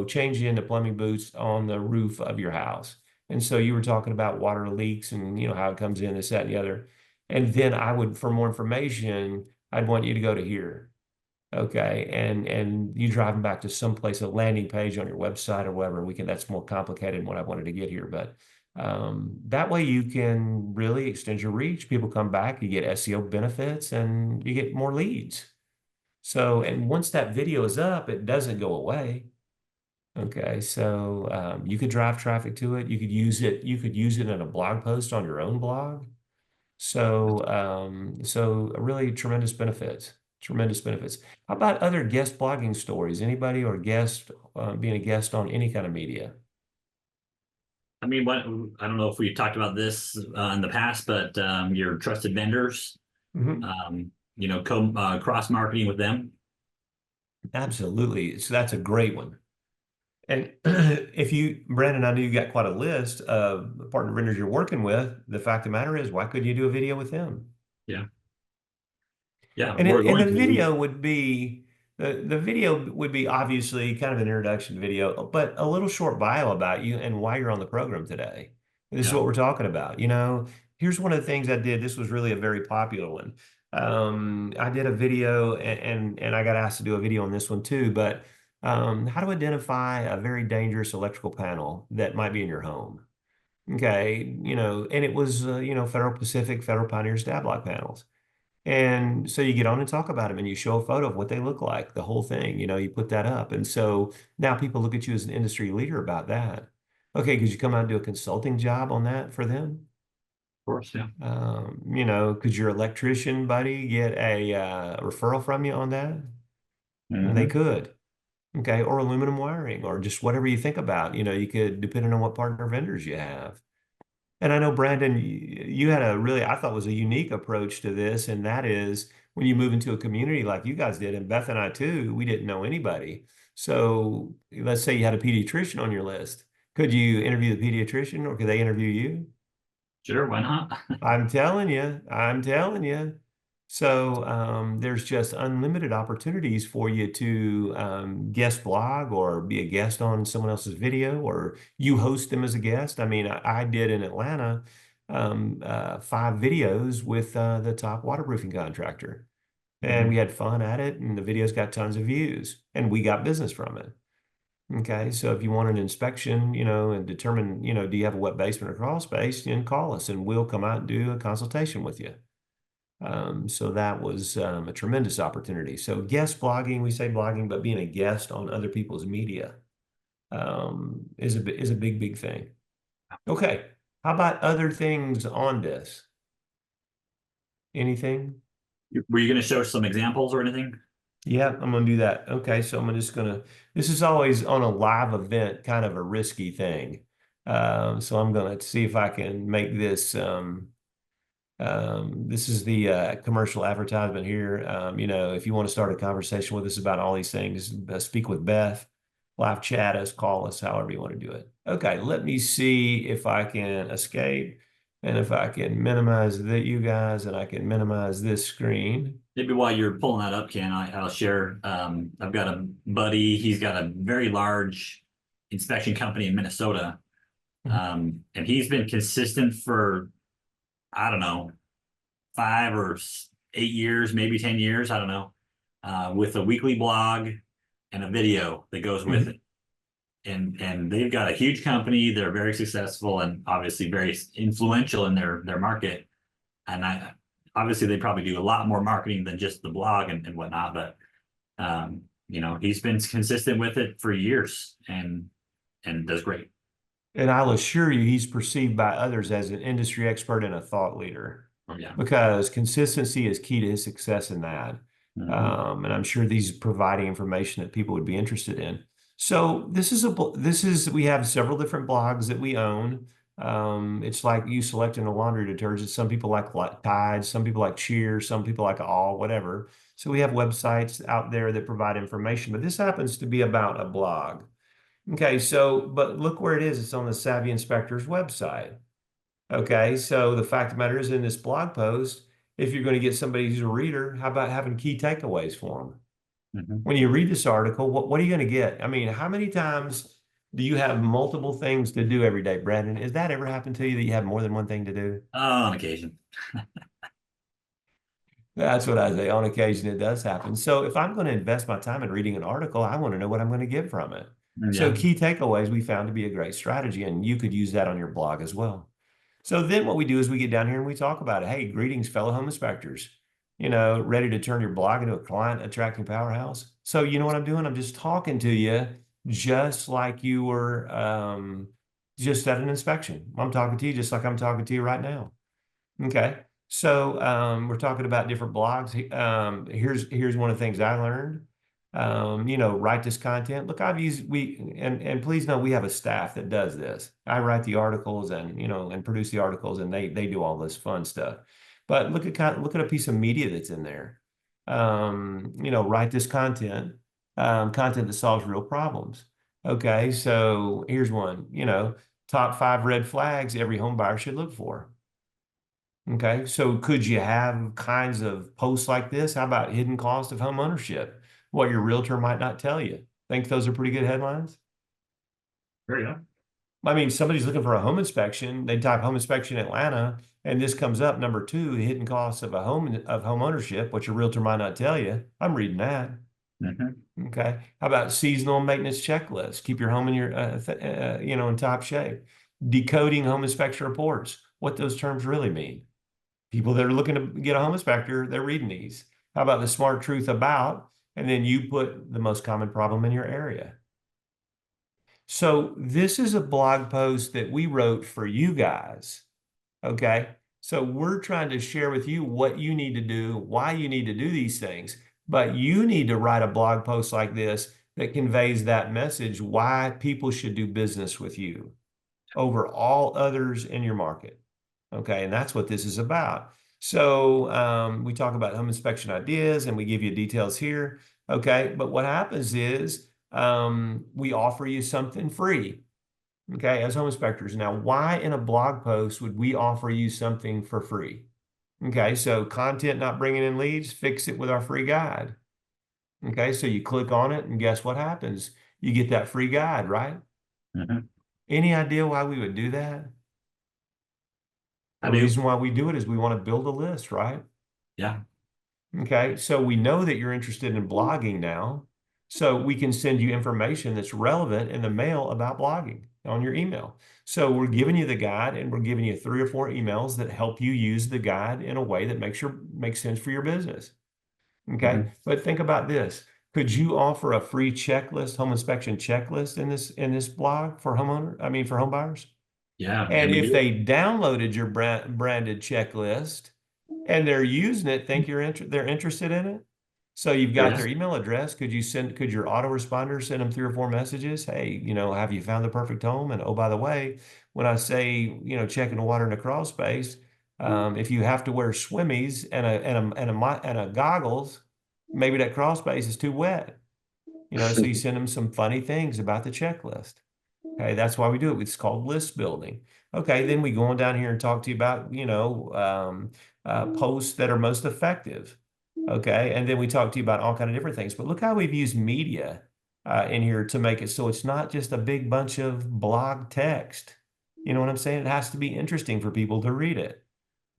changing the plumbing boots on the roof of your house. And so you were talking about water leaks and, how it comes in, this, that, and the other. And then for more information, I'd want you to go to here. Okay. And you driving back to someplace, a landing page on your website or whatever. That's more complicated than what I wanted to get here. But that way you can really extend your reach. People come back, you get SEO benefits and you get more leads. So, and once that video is up, it doesn't go away. Okay, so you could drive traffic to it. You could use it in a blog post on your own blog. So really tremendous benefits, tremendous benefits. How about other guest blogging stories? Anybody or guest being a guest on any kind of media? I mean, I don't know if we talked about this in the past, but your trusted vendors, Mhm. cross marketing with them. Absolutely. So that's a great one. And Brandon, I know you got quite a list of partner vendors you're working with. The fact of the matter is, why couldn't you do a video with them? Yeah, yeah, And we're it, and going the to. video would be the video would be obviously kind of an introduction video, but a little short bio about you and why you're on the program today. This is Yeah. what we're talking about. Here's one of the things I did. This was really a very popular one. I did a video and I got asked to do a video on this one too, but how to identify a very dangerous electrical panel that might be in your home. Okay, and it was Federal Pacific, Federal Pioneer stab lock panels. And so you get on and talk about them and you show a photo of what they look like, the whole thing, you put that up. And so now people look at you as an industry leader about that. Okay, could you come out and do a consulting job on that for them? Of course, yeah. You know, could your electrician buddy get a referral from you on that? They Mhm. could. Okay, or aluminum wiring, or just whatever you think about. You know, you could, depending on what partner vendors you have. And I know, Brandon, you had a really, I thought was a unique approach to this, and that is when you move into a community like you guys did, and Beth and I too, we didn't know anybody. So let's say you had a pediatrician on your list. Could you interview the pediatrician, or could they interview you? Sure, why not? I'm telling you, I'm telling you. So there's just unlimited opportunities for you to guest blog or be a guest on someone else's video, or you host them as a guest. I mean, I did in Atlanta 5 videos with the top waterproofing contractor, and we Mhm. had fun at it, and the videos got tons of views, and we got business from it. Okay, so if you want an inspection, you know, and determine, you know, do you have a wet basement or crawl space, then call us and we'll come out and do a consultation with you. So that was a tremendous opportunity. So guest blogging, we say blogging, but being a guest on other people's media is a big, big thing. Okay, how about other things on this? Anything? Were you going to show some examples or anything? Yeah, I'm gonna do that. Okay, so I'm just gonna, this is always on a live event, kind of a risky thing. So I'm gonna see if I can make this, this is the commercial advertisement here. You know, if you want to start a conversation with us about all these things, speak with Beth, live chat us, call us, however you want to do it. Okay, let me see if I can escape and if I can minimize you guys, and I can minimize this screen. Maybe while you're pulling that up, Ken, I'll share. I've got a buddy. He's got a very large inspection company in Minnesota, and he's been consistent for, I don't know, 5 or 8 years, maybe 10 years. I don't know, with a weekly blog and a video that goes with Mhm. it. And they've got a huge company. They're very successful and obviously very influential in their market. And I obviously they probably do a lot more marketing than just the blog and whatnot. But you know, he's been consistent with it for years and does great. And I'll assure you, he's perceived by others as an industry expert and a thought leader, Oh, yeah. because consistency is key to his success in that. Mhm. And I'm sure these providing information that people would be interested in. So we have several different blogs that we own. It's like you selecting a laundry detergent. Some people like Tide, some people like Cheer, some people like All, whatever. So we have websites out there that provide information, but this happens to be about a blog. Okay, so, but look where it is. It's on the Savvy Inspector's website. Okay, so the fact of the matter is, in this blog post, if you're going to get somebody who's a reader, how about having key takeaways for them? Mhm. When you read this article, what are you going to get? I mean, how many times do you have multiple things to do every day, Brandon? Has that ever happened to you that you have more than one thing to do? On occasion. That's what I say. On occasion, it does happen. So if I'm going to invest my time in reading an article, I want to know what I'm going to get from it. So Yeah. key takeaways we found to be a great strategy, and you could use that on your blog as well. So then what we do is we get down here and we talk about it. Hey, greetings, fellow home inspectors. You know, ready to turn your blog into a client attracting powerhouse. So you know what I'm doing? I'm just talking to you just like you were just at an inspection. I'm talking to you just like I'm talking to you right now. Okay. So we're talking about different blogs. Here's one of the things I learned. You know, write this content. Look, I've used and please know we have a staff that does this. I write the articles and, you know, and produce the articles, and they do all this fun stuff. But look at a piece of media that's in there. You know, write this content, content that solves real problems. Okay, so here's one, you know, top 5 red flags every home buyer should look for. Okay, so could you have kinds of posts like this? How about hidden cost of home ownership? What your realtor might not tell you. Think those are pretty good headlines? There you go. I mean, somebody's looking for a home inspection. They type home inspection Atlanta, and this comes up number 2, hidden costs of home ownership, what your realtor might not tell you. I'm reading that. Mhm. Okay. How about seasonal maintenance checklist? Keep your home in your you know, in top shape. Decoding home inspection reports. What those terms really mean. People that are looking to get a home inspector, they're reading these. How about the smart truth about, and then you put the most common problem in your area. So this is a blog post that we wrote for you guys. Okay. So we're trying to share with you what you need to do, why you need to do these things, but you need to write a blog post like this that conveys that message, why people should do business with you over all others in your market. Okay. And that's what this is about. So we talk about home inspection ideas and we give you details here. Okay. But what happens is we offer you something free. Okay, as home inspectors. Now, why in a blog post would we offer you something for free? Okay, so content not bringing in leads, fix it with our free guide. Okay, so you click on it and guess what happens? You get that free guide, right? Mhm. Any idea why we would do that? I The do. reason why we do it is we want to build a list, right? Yeah. Okay, so we know that you're interested in blogging now, so we can send you information that's relevant in the mail about blogging on your email. So we're giving you the guide and we're giving you 3 or 4 emails that help you use the guide in a way that makes sense for your business. Okay, Mhm. but think about this. Could you offer a free checklist, home inspection checklist in this blog for for home buyers? Yeah. And And we if do it. they downloaded your branded checklist, and they're using it, think they're interested in it. So you've got Yeah. their email address. Could your autoresponder send them 3 or 4 messages? Hey, have you found the perfect home? And oh, by the way, when I say, checking the water in the crawl space, if you have to wear swimmies and a goggles, maybe that crawl space is too wet. So you send them some funny things about the checklist. Okay, that's why we do it. It's called list building. Okay, then we go on down here and talk to you about, posts that are most effective. Okay, and then we talk to you about all kind of different things. But look how we've used media in here to make it so it's not just a big bunch of blog text. You know what I'm saying? It has to be interesting for people to read it.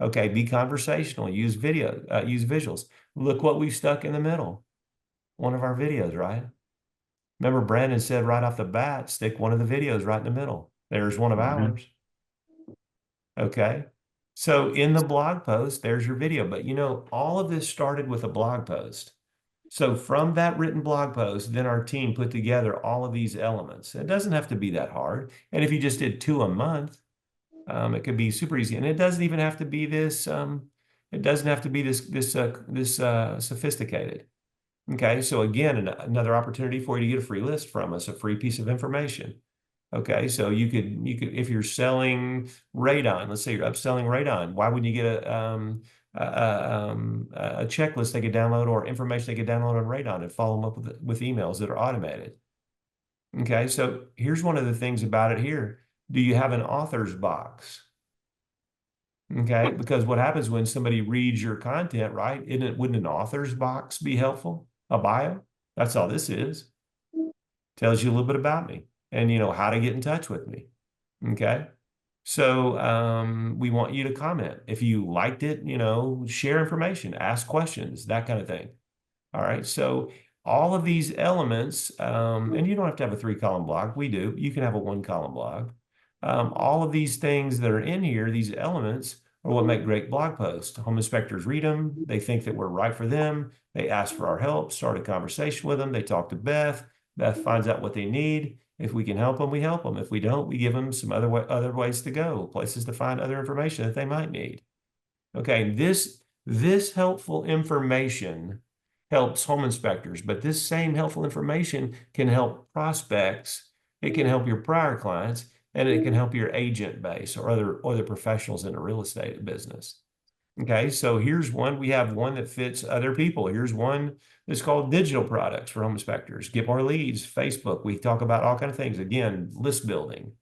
Okay, be conversational. Use video. Use visuals. Look what we've stuck in the middle. One of our videos, right? Remember, Brandon said right off the bat, stick one of the videos right in the middle. There's one of Mhm. ours. Okay. So in the blog post, there's your video. But all of this started with a blog post. So from that written blog post, then our team put together all of these elements. It doesn't have to be that hard. And if you just did 2 a month, it could be super easy. And it doesn't even have to be this, it doesn't have to be this sophisticated. Okay, so again, another opportunity for you to get a free list from us, a free piece of information. Okay, so you could if you're selling radon, let's say you're upselling radon, why wouldn't you get a checklist they could download or information they could download on radon and follow them up with emails that are automated? Okay, so here's one of the things about it here. Do you have an author's box? Okay, because what happens when somebody reads your content, right? Wouldn't an author's box be helpful? A bio? That's all this is. Tells you a little bit about me and how to get in touch with me. Okay. So we want you to comment. If you liked it, share information, ask questions, that kind of thing. All right. So all of these elements, and you don't have to have a 3-column blog. We do. You can have a 1-column blog. All of these things that are in here, these elements, are what make great blog posts. Home inspectors read them. They think that we're right for them. They ask for our help, start a conversation with them. They talk to Beth. Beth finds out what they need. If we can help them, we help them. If we don't, we give them some other ways to go, places to find other information that they might need. Okay, this helpful information helps home inspectors, but this same helpful information can help prospects. It can help your prior clients, and it can help your agent base or other professionals in the real estate business. Okay, so here's one. We have one that fits other people. Here's one that's called digital products for home inspectors. Get more leads, Facebook. We talk about all kind of things. Again, list building.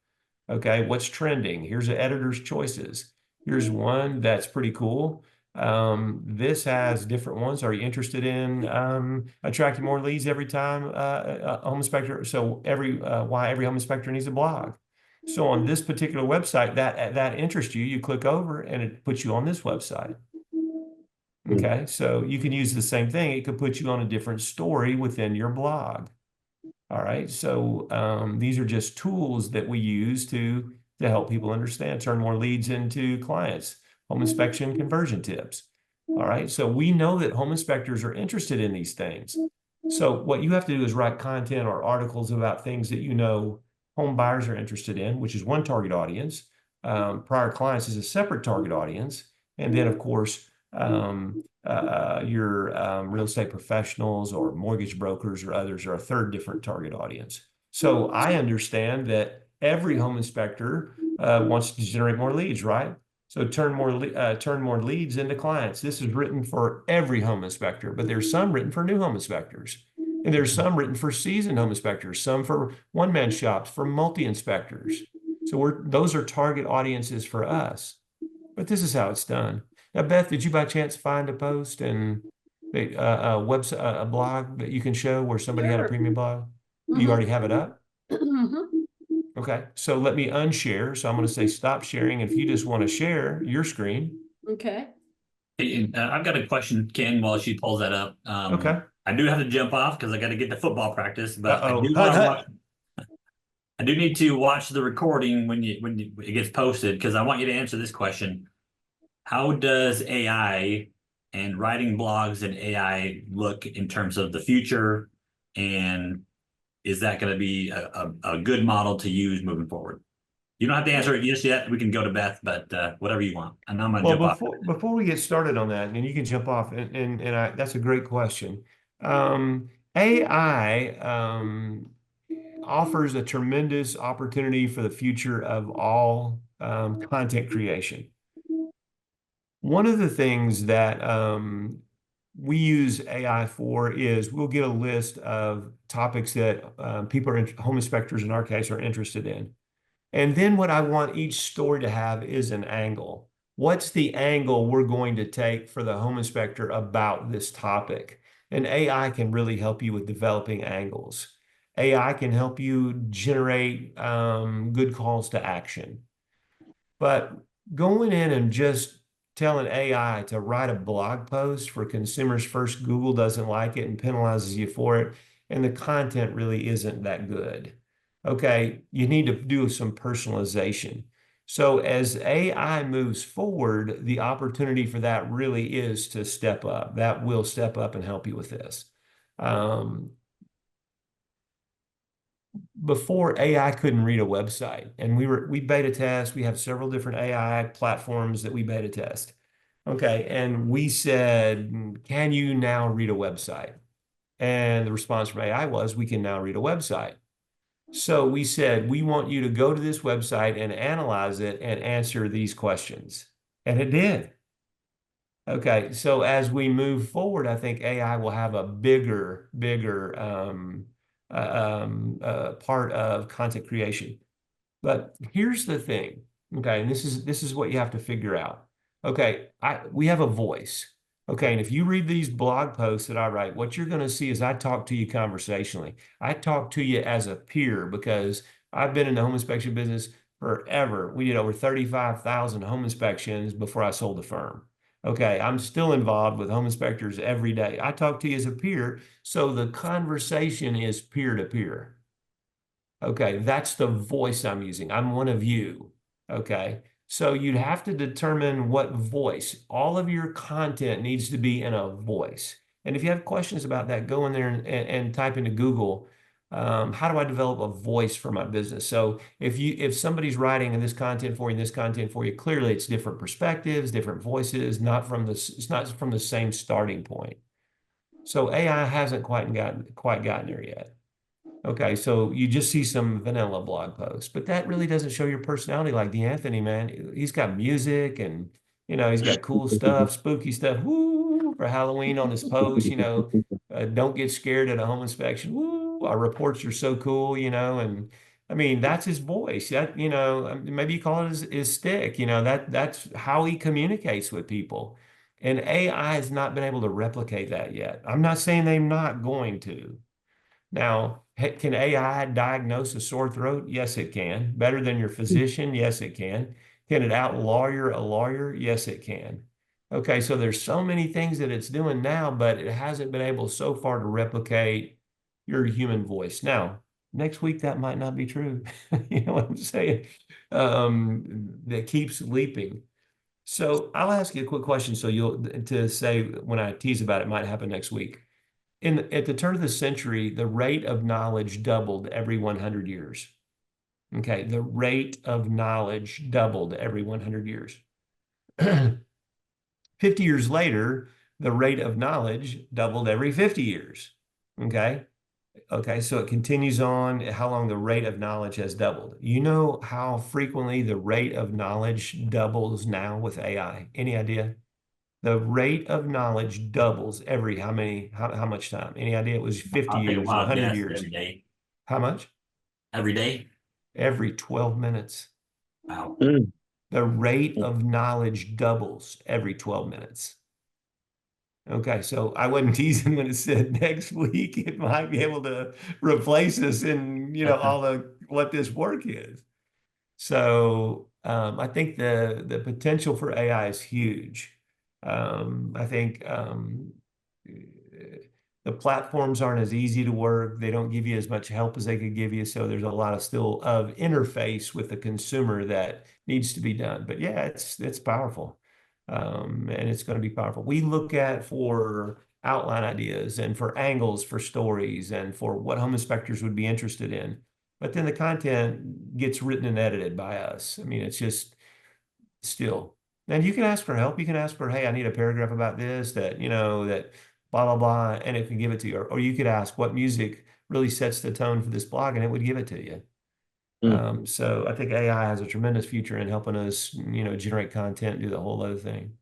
Okay, what's trending? Here's the editor's choices. Here's one that's pretty cool. This has different ones. Are you interested in attracting more leads every time a home inspector? So why every home inspector needs a blog. So on this particular website that interests you, you click over and it puts you on this website. Okay, so you can use the same thing. It could put you on a different story within your blog. All right, so these are just tools that we use to help people understand, turn more leads into clients, home inspection conversion tips. All right, so we know that home inspectors are interested in these things. So what you have to do is write content or articles about things that home buyers are interested in, which is one target audience. Prior clients is a separate target audience. And then, of course, your real estate professionals or mortgage brokers or others are a third different target audience. So I understand that every home inspector wants to generate more leads, right? So turn more leads into clients. This is written for every home inspector, but there's some written for new home inspectors. And there's some written for seasoned home inspectors, some for one-man shops, for multi-inspectors. So those are target audiences for us. But this is how it's done. Now, Beth, did you by chance find a post and a website, a blog that you can show where somebody had a Sure. premium blog? You already have it up? Mhm. Okay, so let me unshare. So I'm going to say stop sharing. If you just want to share your screen. Okay. Hey, I've got a question, Ken, while she pulls that up. Okay. I do have to jump off because I got to get to football practice, but I Uh-oh. do want to watch. I do need to watch the recording when it gets posted because I want you to answer this question. How does AI and writing blogs and AI look in terms of the future? And is that going to be a good model to use moving forward? You don't have to answer it just yet. We can go to Beth, but whatever you want. And I'm going to Well, jump off. before we get started on that, and you can jump off, that's a great question. AI offers a tremendous opportunity for the future of all content creation. One of the things that we use AI for is we'll get a list of topics that home inspectors in our case are interested in. And then what I want each story to have is an angle. What's the angle we're going to take for the home inspector about this topic? And AI can really help you with developing angles. AI can help you generate good calls to action. But going in and just telling AI to write a blog post for consumers first, Google doesn't like it and penalizes you for it, and the content really isn't that good. Okay, you need to do some personalization. So as AI moves forward, the opportunity for that really is to step up. That will step up and help you with this. Before AI couldn't read a website, and we beta test. We have several different AI platforms that we beta test. Okay, and we said, can you now read a website? And the response from AI was, we can now read a website. So we said, we want you to go to this website and analyze it and answer these questions. And it did. Okay, so as we move forward, I think AI will have a bigger part of content creation. But here's the thing, okay, and this is what you have to figure out. Okay, we have a voice. Okay, and if you read these blog posts that I write, what you're going to see is I talk to you conversationally. I talk to you as a peer because I've been in the home inspection business forever. We did over 35,000 home inspections before I sold the firm. Okay, I'm still involved with home inspectors every day. I talk to you as a peer, so the conversation is peer to peer. Okay, that's the voice I'm using. I'm one of you. Okay, so you'd have to determine what voice. All of your content needs to be in a voice. And if you have questions about that, go in there and type into Google, how do I develop a voice for my business? So if somebody's writing this content for you, this content for you, clearly it's different perspectives, different voices, it's not from the same starting point. So AI hasn't quite gotten there yet. Okay, so you just see some vanilla blog posts, but that really doesn't show your personality like D'Anthony, man. He's got music and, he's got cool stuff, spooky stuff, woo, for Halloween on his post, don't get scared at a home inspection, woo, our reports are so cool, and I mean, that's his voice. That, maybe you call it his stick, that's how he communicates with people. And AI has not been able to replicate that yet. I'm not saying they're not going to. Now, can AI diagnose a sore throat? Yes, it can. Better than your physician? Yes, it can. Can it outlawyer a lawyer? Yes, it can. Okay, so there's so many things that it's doing now, but it hasn't been able so far to replicate your human voice. Now, next week that might not be true. You know what I'm saying? That keeps leaping. So I'll ask you a quick question so to say when I tease about it might happen next week. At the turn of the century, the rate of knowledge doubled every 100 years. Okay, the rate of knowledge doubled every 100 years. 50 years later, the rate of knowledge doubled every 50 years. Okay. Okay, so it continues on how long the rate of knowledge has doubled. You know how frequently the rate of knowledge doubles now with AI? Any idea? The rate of knowledge doubles every how much time? Any idea? It was 50 I'll take a years, wild 100 guess. years. Every day. How much? Every day. Every 12 minutes. Wow. Mm. The rate of knowledge doubles every 12 minutes. Okay, so I wasn't teasing when it said next week it might be able to replace us in, all the what this work is. So I think the potential for AI is huge. I think the platforms aren't as easy to work. They don't give you as much help as they could give you. So there's a lot of still of interface with the consumer that needs to be done. But yeah, it's powerful. And it's going to be powerful. We look at for outline ideas and for angles for stories and for what home inspectors would be interested in. But then the content gets written and edited by us. I mean, it's just still. And you can ask for help. You can ask for, hey, I need a paragraph about this, that, that blah, blah, blah, and it can give it to you. Or you could ask what music really sets the tone for this blog, and it would give it to you. So I think AI has a tremendous future in helping us, generate content, do the whole other thing.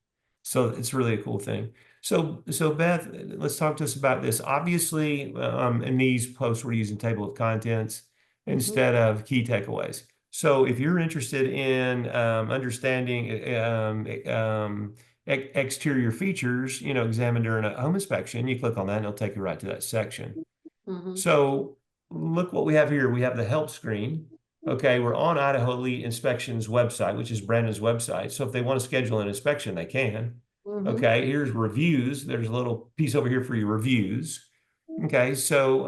So it's really a cool thing. So Beth, let's talk to us about this. Obviously, in these posts, we're using table of contents instead of key takeaways. So if you're interested in understanding exterior features, examined during a home inspection, you click on that and it'll take you right to that section. So look what we have here. We have the help screen. Okay, we're on Idaho Elite Inspections website, which is Brandon's website. So if they want to schedule an inspection, they can. Okay, here's reviews. There's a little piece over here for your reviews. Okay, so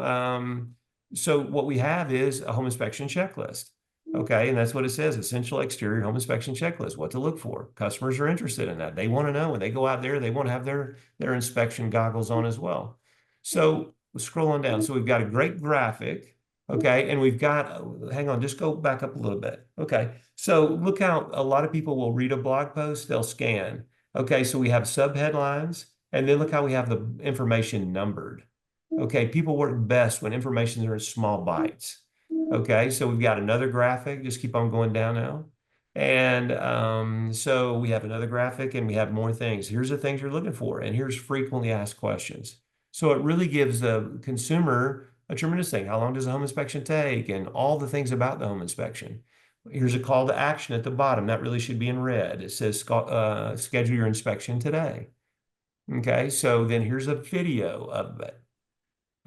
what we have is a home inspection checklist. Okay, and that's what it says, essential exterior home inspection checklist, what to look for. Customers are interested in that. They want to know when they go out there, they want to have their inspection goggles on as well. So scroll on down. So we've got a great graphic. Okay, and we've got, hang on, just go back up a little bit. Okay, so look how a lot of people will read a blog post, they'll scan. Okay, so we have subheadlines, and then look how we have the information numbered. Okay, people work best when information are in small bites. Okay, so we've got another graphic, just keep on going down now. And so we have another graphic and we have more things. Here's the things you're looking for, and here's frequently asked questions. So it really gives the consumer a tremendous thing. How long does a home inspection take? And all the things about the home inspection. Here's a call to action at the bottom. That really should be in red. It says schedule your inspection today. Okay, so then here's a video of it.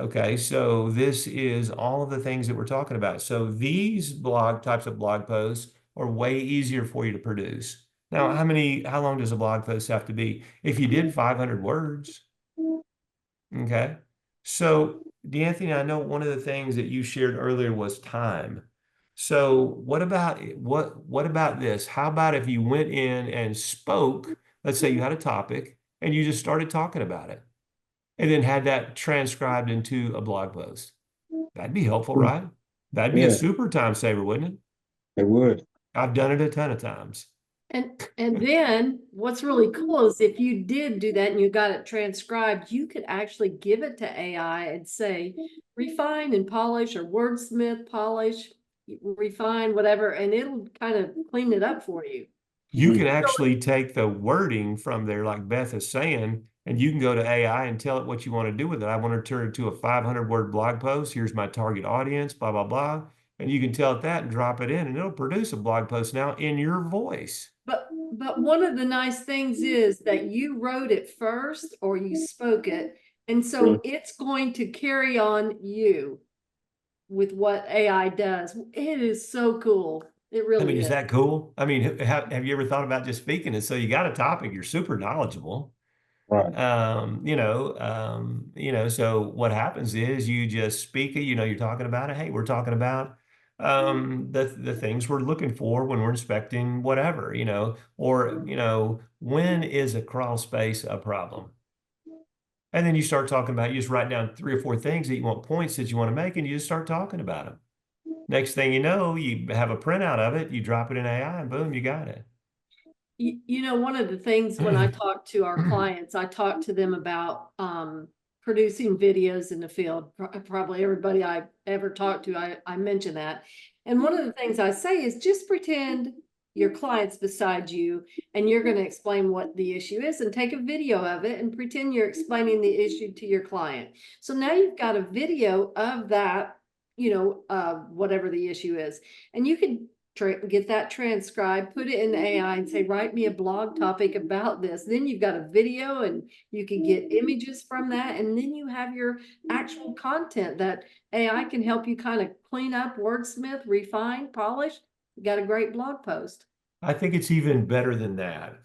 Okay, so this is all of the things that we're talking about. So these types of blog posts are way easier for you to produce. Now, how long does a blog post have to be? If you did 500 words, okay. So D'Anthony, I know one of the things that you shared earlier was time. So what about this? How about if you went in and spoke, let's say you had a topic and you just started talking about it and then had that transcribed into a blog post? That'd be helpful, right? That'd be a Yeah, super time saver, wouldn't it? it would. I've done it a ton of times. And then what's really cool is if you did do that and you got it transcribed, you could actually give it to AI and say, refine and polish or wordsmith, polish, refine, whatever, and it'll kind of clean it up for you. You can actually take the wording from there, like Beth is saying, and you can go to AI and tell it what you want to do with it. I want to turn it to a 500-word blog post. Here's my target audience, blah, blah, blah. And you can tell it that and drop it in, and it'll produce a blog post now in your voice. But one of the nice things is that you wrote it first or you spoke it. And so it's going to carry on you with what AI does. It is so cool. It really Is is. that cool? I mean, have you ever thought about just speaking it? So you got a topic, you're super knowledgeable. Right. So what happens is you just speak it, you're talking about it. Hey, we're talking about the things we're looking for when we're inspecting whatever, or when is a crawl space a problem? And then you start talking about, you just write down 3 or 4 things that you want, points that you want to make, and you just start talking about them. Next thing you know, you have a printout of it, you drop it in AI, and boom, you got it. You know, one of the things when I talk to our clients, I talk to them about producing videos in the field. Probably everybody I ever talked to, I mention that. And one of the things I say is just pretend your client's beside you and you're going to explain what the issue is, and take a video of it and pretend you're explaining the issue to your client. So now you've got a video of that, whatever the issue is, and you can get that transcribed, put it in AI and say, write me a blog topic about this. Then you've got a video and you can get images from that. And then you have your actual content that AI can help you kind of clean up, wordsmith, refine, polish. You got a great blog post. I think it's even better than that.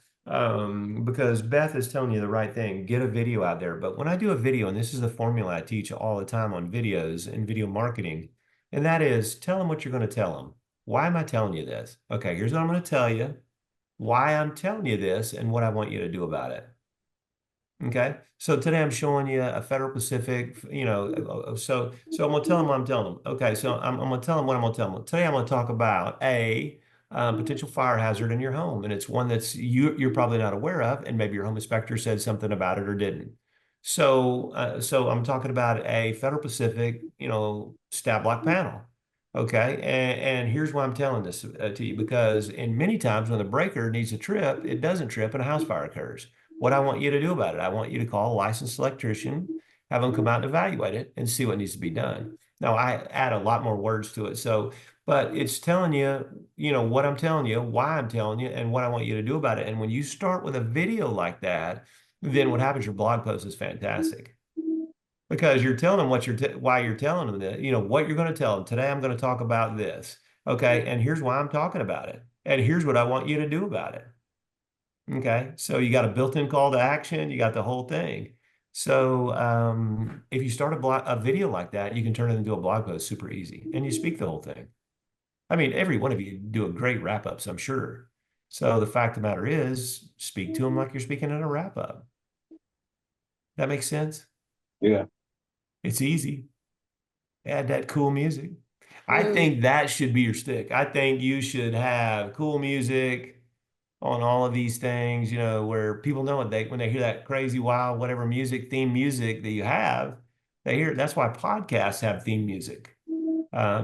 Because Beth is telling you the right thing, get a video out there. But when I do a video, and this is the formula I teach all the time on videos and video marketing, and that is tell them what you're going to tell them. Why am I telling you this? Okay, here's what I'm going to tell you, why I'm telling you this, and what I want you to do about it. Okay, so today I'm showing you a Federal Pacific, so I'm gonna tell them what I'm telling them. Okay, so I'm gonna tell them what I'm gonna tell them. Today I'm gonna talk about a potential fire hazard in your home, and it's one that's you're probably not aware of, and maybe your home inspector said something about it or didn't. So I'm talking about a Federal Pacific, stab block panel. Okay, and here's why I'm telling this to you, because in many times when the breaker needs to trip, it doesn't trip and a house fire occurs. What I want you to do about it, I want you to call a licensed electrician, have them come out and evaluate it and see what needs to be done. Now, I add a lot more words to it. But it's telling you, what I'm telling you, why I'm telling you, and what I want you to do about it. And when you start with a video like that, then what happens, your blog post is fantastic. Because you're telling them why you're telling them that, what you're going to tell them. Today, I'm going to talk about this. Okay. And here's why I'm talking about it. And here's what I want you to do about it. Okay, so you got a built-in call to action, you got the whole thing. So if you start a video like that, you can turn it into a blog post super easy, and you speak the whole thing. I mean, every one of you do a great wrap-ups, I'm sure. So the fact of the matter is, speak to them like you're speaking in a wrap-up. That makes sense? Yeah. It's easy. Add that cool music. I Mm. think that should be your stick. I think you should have cool music on all of these things, where people know it. When they hear that crazy, wild, whatever theme music that you have, they hear it. That's why podcasts have theme music.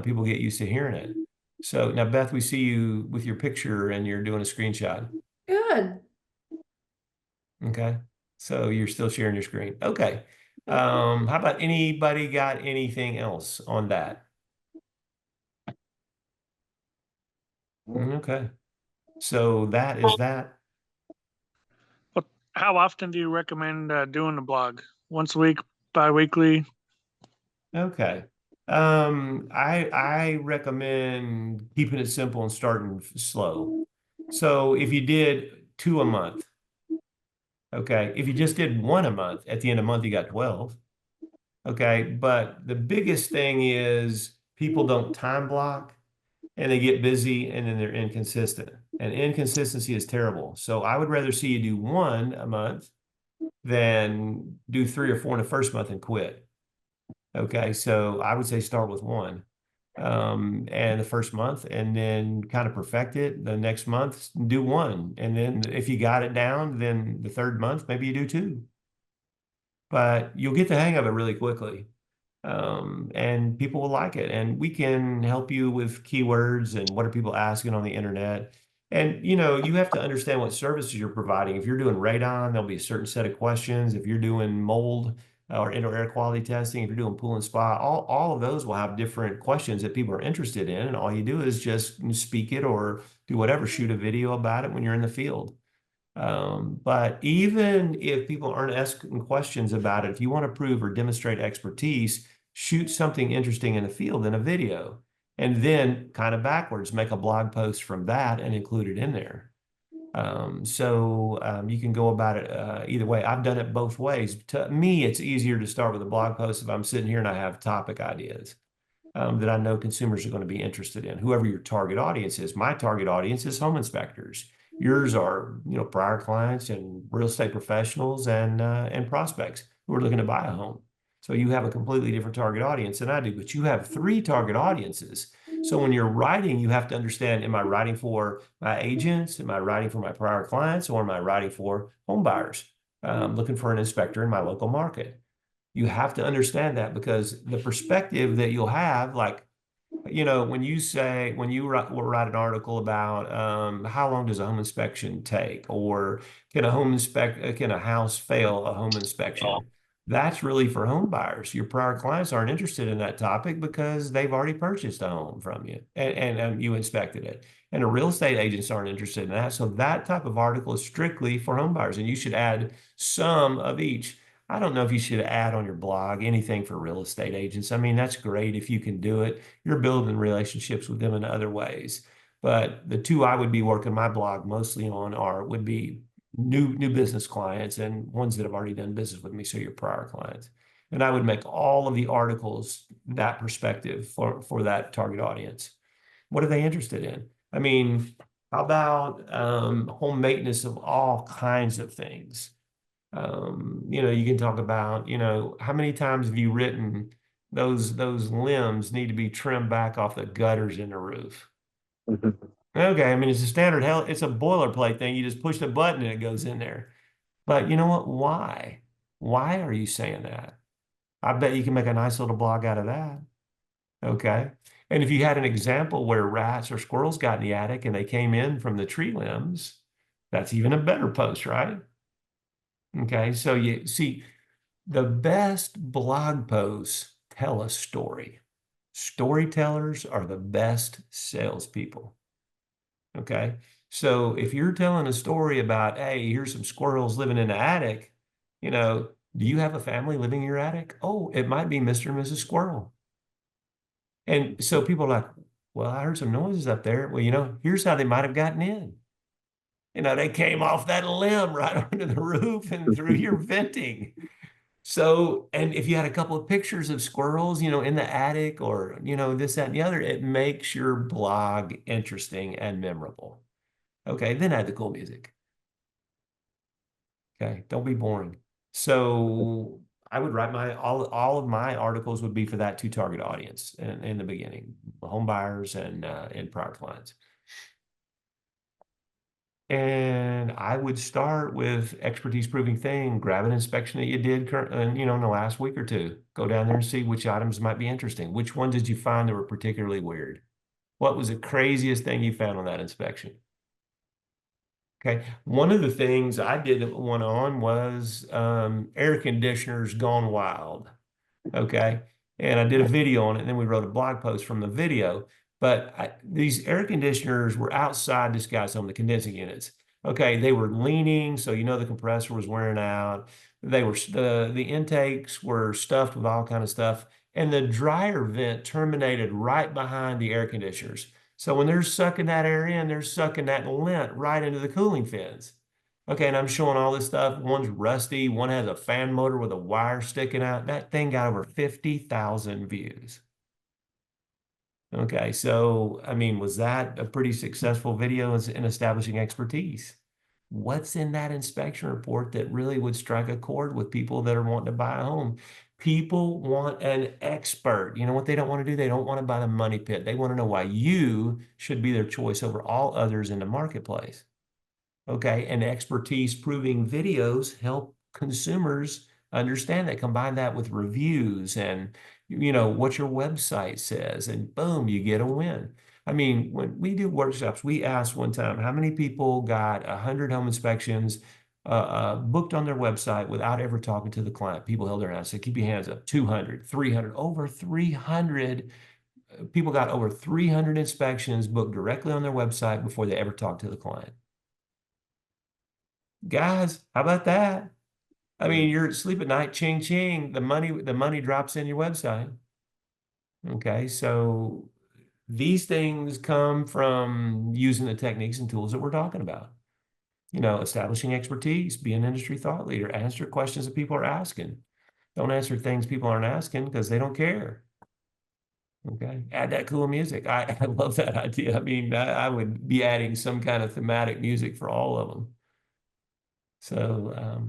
People get used to hearing it. So now, Beth, we see you with your picture and you're doing a screenshot. Good. Okay. So you're still sharing your screen. Okay. How about anybody got anything else on that? Okay. So that is that. But how often do you recommend doing the blog? Once a week, bi-weekly? Okay. I recommend keeping it simple and starting slow. So if you did 2 a month, okay. If you just did 1 a month, at the end of the month, you got 12. Okay. But the biggest thing is people don't time block and they get busy and then they're inconsistent. And inconsistency is terrible. So I would rather see you do 1 a month than do 3 or 4 in the first month and quit. Okay, so I would say start with 1 and the first month, and then kind of perfect it. The next month, do 1. And then if you got it down, then the third month, maybe you do 2. But you'll get the hang of it really quickly. And people will like it. And we can help you with keywords and what are people asking on the internet. And you have to understand what services you're providing. If you're doing radon, there'll be a certain set of questions. If you're doing mold or indoor air quality testing, if you're doing pool and spa, all of those will have different questions that people are interested in. And all you do is just speak it or do whatever, shoot a video about it when you're in the field. But even if people aren't asking questions about it, if you want to prove or demonstrate expertise, shoot something interesting in the field in a video, and then kind of backwards, make a blog post from that and include it in there. You can go about it either way. I've done it both ways. To me, it's easier to start with a blog post if I'm sitting here and I have topic ideas that I know consumers are going to be interested in, whoever your target audience is. My target audience is home inspectors. Yours are, prior clients and real estate professionals and prospects who are looking to buy a home. So you have a completely different target audience than I do, but you have 3 target audiences. So when you're writing, you have to understand, am I writing for my agents? Am I writing for my prior clients? Or am I writing for home buyers looking for an inspector in my local market? You have to understand that, because the perspective that you'll have, like, when you write an article about how long does a home inspection take, or can a house fail a home inspection? That's really for home buyers. Your prior clients aren't interested in that topic because they've already purchased a home from you, and you inspected it. And the real estate agents aren't interested in that. So that type of article is strictly for home buyers, and you should add some of each. I don't know if you should add on your blog anything for real estate agents. I mean, that's great if you can do it. You're building relationships with them in other ways. But the two I would be working my blog mostly on would be new business clients and ones that have already done business with me, so your prior clients. And I would make all of the articles that perspective for that target audience. What are they interested in? I mean, how about home maintenance of all kinds of things? You can talk about, how many times have you written those limbs need to be trimmed back off the gutters in the roof? Okay, I mean, it's a standard it's a boilerplate thing. You just push the button and it goes in there. But you know what? Why? Why are you saying that? I bet you can make a nice little blog out of that. Okay. And if you had an example where rats or squirrels got in the attic and they came in from the tree limbs, that's even a better post, right? Okay, so you see, the best blog posts tell a story. Storytellers are the best salespeople. Okay, so if you're telling a story about, hey, here's some squirrels living in the attic, do you have a family living in your attic? Oh, it might be Mr. and Mrs. Squirrel. And so people are like, well, I heard some noises up there. Well, here's how they might have gotten in. They came off that limb right onto the roof and through your venting. So, and if you had a couple of pictures of squirrels, in the attic, or, this, that, and the other, it makes your blog interesting and memorable. Okay, then add the cool music. Okay, don't be boring. So I would write all of my articles would be for that two target audience in the beginning, home buyers and prior clients. And I would start with expertise proving thing, grab an inspection that you did in the last week or two. Go down there and see which items might be interesting. Which ones did you find that were particularly weird? What was the craziest thing you found on that inspection? Okay. One of the things I did that went on was air conditioners gone wild. Okay. And I did a video on it, and then we wrote a blog post from the video. But these air conditioners were outside disguised on the condensing units. Okay, they were leaning, so the compressor was wearing out. The intakes were stuffed with all kind of stuff, and the dryer vent terminated right behind the air conditioners. So when they're sucking that air in, they're sucking that lint right into the cooling fins. Okay, and I'm showing all this stuff. One's rusty, one has a fan motor with a wire sticking out. That thing got over 50,000 views. Okay, so I mean, was that a pretty successful video in establishing expertise? What's in that inspection report that really would strike a chord with people that are wanting to buy a home? People want an expert. You know what they don't want to do? They don't want to buy the money pit. They want to know why you should be their choice over all others in the marketplace. Okay, and expertise proving videos help consumers understand that. Combine that with reviews and what your website says, and boom, you get a win. I mean, when we do workshops, we asked one time how many people got 100 home inspections booked on their website without ever talking to the client. People held their hands. Said, keep your hands up. 200, 300, over 300 people got over 300 inspections booked directly on their website before they ever talked to the client. Guys, how about that? I mean, you're asleep at night, ching ching, the money drops in your website. Okay, so these things come from using the techniques and tools that we're talking about. Establishing expertise, be an industry thought leader, answer questions that people are asking. Don't answer things people aren't asking because they don't care. Okay, add that cool music. I love that idea. I mean, I would be adding some kind of thematic music for all of them. So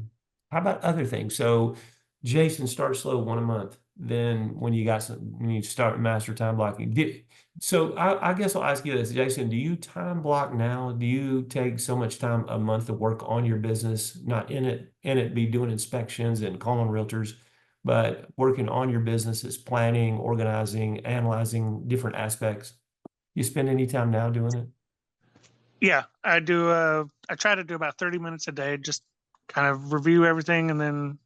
how about other things? So Jason, start slow, one a month. than when when you start master time blocking. So I guess I'll ask you this, Jason, do you time block now? Do you take so much time a month to work on your business, not be doing inspections and calling realtors, but working on your business, planning, organizing, analyzing different aspects? You spend any time now doing it? Yeah, I do. I try to do about 30 minutes a day, just kind of review everything and then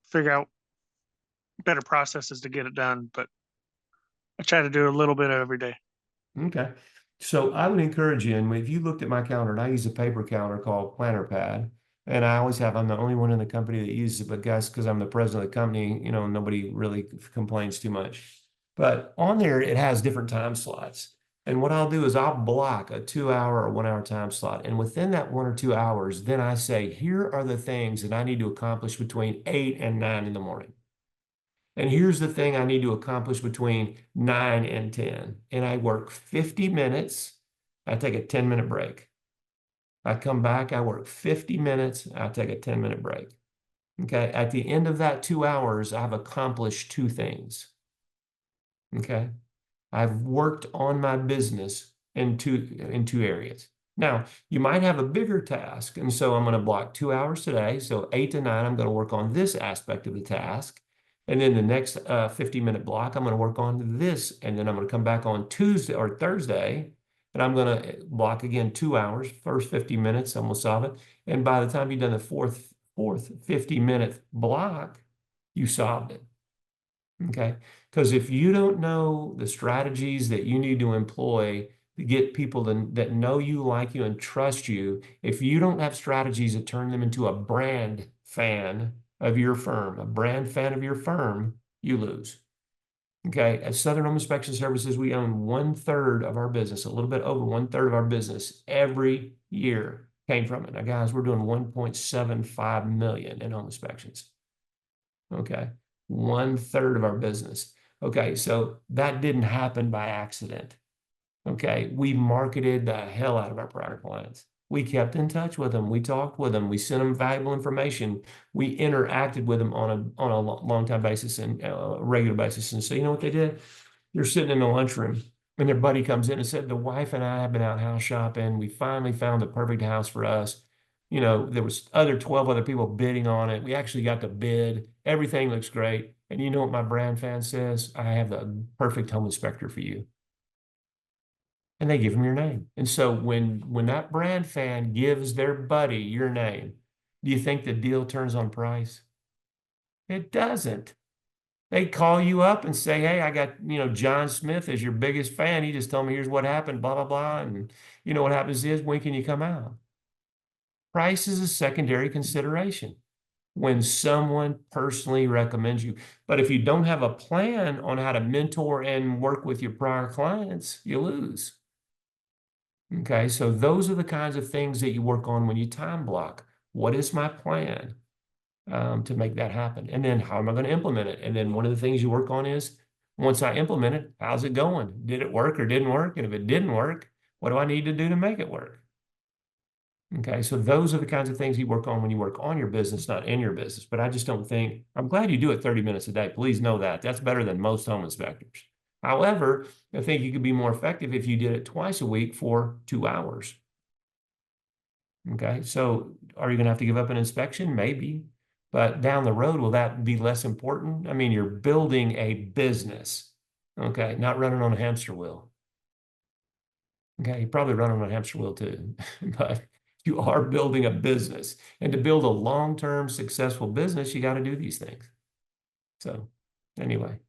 figure out better processes to get it done. But I try to do a little bit every day. Okay. So I would encourage you, and if you looked at my calendar, and I use a paper calendar called Planner Pad, and I always have, I'm the only one in the company that uses it, but guys, because I'm the president of the company, nobody really complains too much. But on there, it has different time slots. And what I'll do is I'll block a 2 hour or 1 hour time slot. And within that 1 or 2 hours, then I say, here are the things that I need to accomplish between 8 and 9 in the morning. And here's the thing I need to accomplish between 9 and 10. And I work 50 minutes. I take a 10-minute break. I come back, I work 50 minutes. I take a 10-minute break. Okay. At the end of that 2 hours, I've accomplished two things. Okay. I've worked on my business in two areas. Now, you might have a bigger task. And so I'm going to block 2 hours today. So 8 to 9, I'm going to work on this aspect of the task. And then the next 50-minute block, I'm going to work on this. And then I'm going to come back on Tuesday or Thursday. And I'm going to block again 2 hours, first 50 minutes, I'm going to solve it. And by the time you've done the fourth 50-minute block, you solved it. Okay. Because if you don't know the strategies that you need to employ to get people that know you, like you, and trust you, if you don't have strategies to turn them into a brand fan of your firm, you lose. Okay. At Southern Home Inspection Services, we own 1/3 of our business, a little bit over 1/3 of our business every year came from it. Now, guys, we're doing 1.75 million in home inspections. Okay. 1/3 of our business. Okay. So that didn't happen by accident. Okay. We marketed the hell out of our prior clients. We kept in touch with them. We talked with them. We sent them valuable information. We interacted with them on a long time basis and a regular basis. And so you know what they did? They're sitting in the lunchroom and their buddy comes in and said, the wife and I have been out house shopping. We finally found the perfect house for us. There was 12 other people bidding on it. We actually got the bid. Everything looks great. And you know what my brand fan says? I have the perfect home inspector for you. And they give them your name. And so when that brand fan gives their buddy your name, do you think the deal turns on price? It doesn't. They call you up and say, hey, I got, John Smith is your biggest fan. He just told me here's what happened, blah, blah, blah. And you know what happens is, when can you come out? Price is a secondary consideration when someone personally recommends you. But if you don't have a plan on how to mentor and work with your prior clients, you lose. Okay, so those are the kinds of things that you work on when you time block. What is my plan to make that happen? And then how am I going to implement it? And then one of the things you work on is, once I implement it, how's it going? Did it work or didn't work? And if it didn't work, what do I need to do to make it work? Okay, so those are the kinds of things you work on when you work on your business, not in your business. But I just don't think, I'm glad you do it 30 minutes a day. Please know that. That's better than most home inspectors. However, I think you could be more effective if you did it twice a week for 2 hours. Okay, so are you going to have to give up an inspection? Maybe. But down the road, will that be less important? I mean, you're building a business, okay, not running on a hamster wheel. Okay, you're probably running on a hamster wheel too, but you are building a business. And to build a long-term successful business, you got to do these things. So anyway,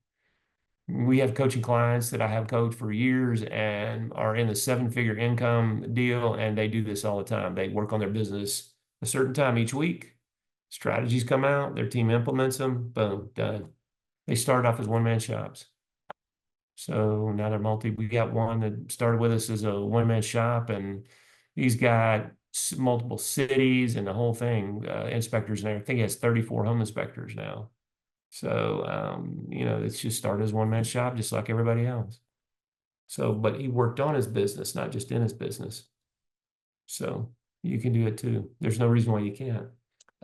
we have coaching clients that I have coached for years and are in the 7-figure income deal, and they do this all the time. They work on their business a certain time each week. Strategies come out, their team implements them, boom, done. They started off as one-man shops. So now they're we got one that started with us as a one-man shop, and he's got multiple cities and the whole thing, inspectors, and I think he has 34 home inspectors now. So, it's just started as one-man shop, just like everybody else. So, but he worked on his business, not just in his business. So you can do it too. There's no reason why you can't.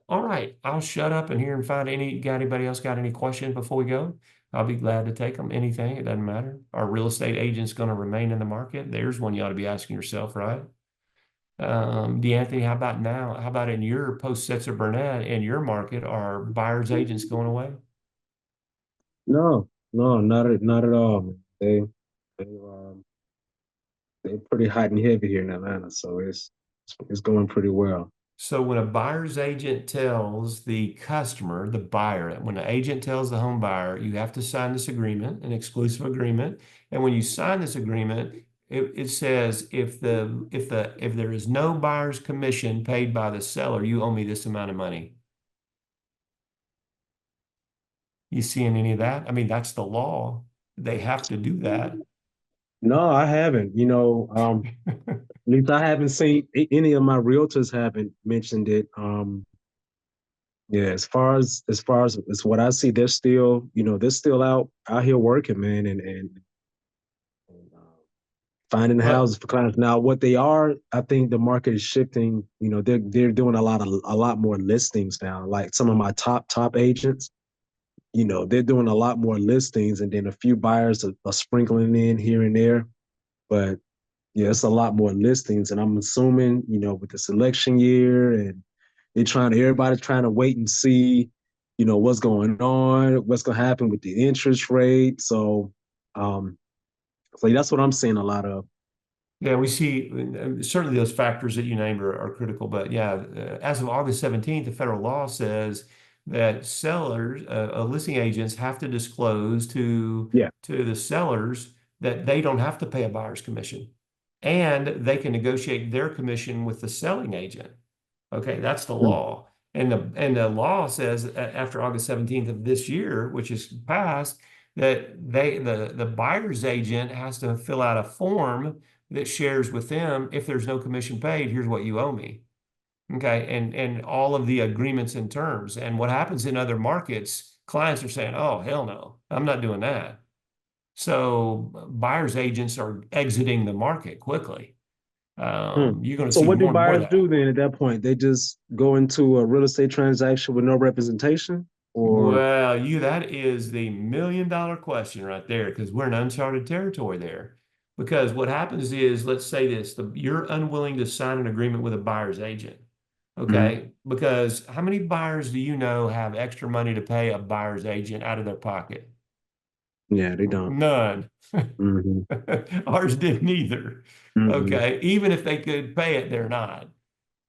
All right, I'll shut up and here and find got anybody else got any questions before we go? I'll be glad to take them. Anything, it doesn't matter. Are real estate agents going to remain in the market? There's one you ought to be asking yourself, right? DeAnthony, how about now? How about in your post Setzer Burnett in your market, are buyers agents going away? No, no, not at all, man. They they're pretty hot and heavy here in Atlanta, so it's going pretty well. So when a buyer's agent tells the customer, the buyer, when the agent tells the home buyer, you have to sign this agreement, an exclusive agreement. And when you sign this agreement, it says if there is no buyer's commission paid by the seller, you owe me this amount of money. You seeing any of that? I mean, that's the law. They have to do that. No, I haven't. At least I haven't seen any of my realtors haven't mentioned it. Yeah, as what I see, they're still out here working, man, and finding But houses for clients. Now, what they are, I think the market is shifting. They're doing a lot more listings now. Like some of my top agents, they're doing a lot more listings, and then a few buyers are sprinkling in here and there. But yeah, it's a lot more listings, and I'm assuming, with this election year and everybody's trying to wait and see, what's going on, what's going to happen with the interest rate. Um, so that's what I'm seeing a lot of. yeah, we see certainly those factors that you named are critical. But yeah, as of August 17th, the federal law says that sellers, listing agents have to disclose Yeah. to the sellers that they don't have to pay a buyer's commission, and they can negotiate their commission with the selling agent. Okay, that's the Mm. law. And the law says after August 17th of this year, which is passed, that the buyer's agent has to fill out a form that shares with them, if there's no commission paid, here's what you owe me. Okay, and all of the agreements and terms. And what happens in other markets, clients are saying, oh, hell no, I'm not doing that. So buyer's agents are exiting the market quickly. Mm. You're going to So see what do more and more of buyers do that. then at that point? They just go into a real estate transaction with no representation, or Well, that is the $1 million question right there, because we're in uncharted territory there. Because what happens is, let's say this, you're unwilling to sign an agreement with a buyer's agent. Mhm. Okay. Because how many buyers do you know have extra money to pay a buyer's agent out of their pocket? Yeah, they don't. None. Hmm. Ours didn't either. Hmm. Okay. Even if they could pay it, they're not.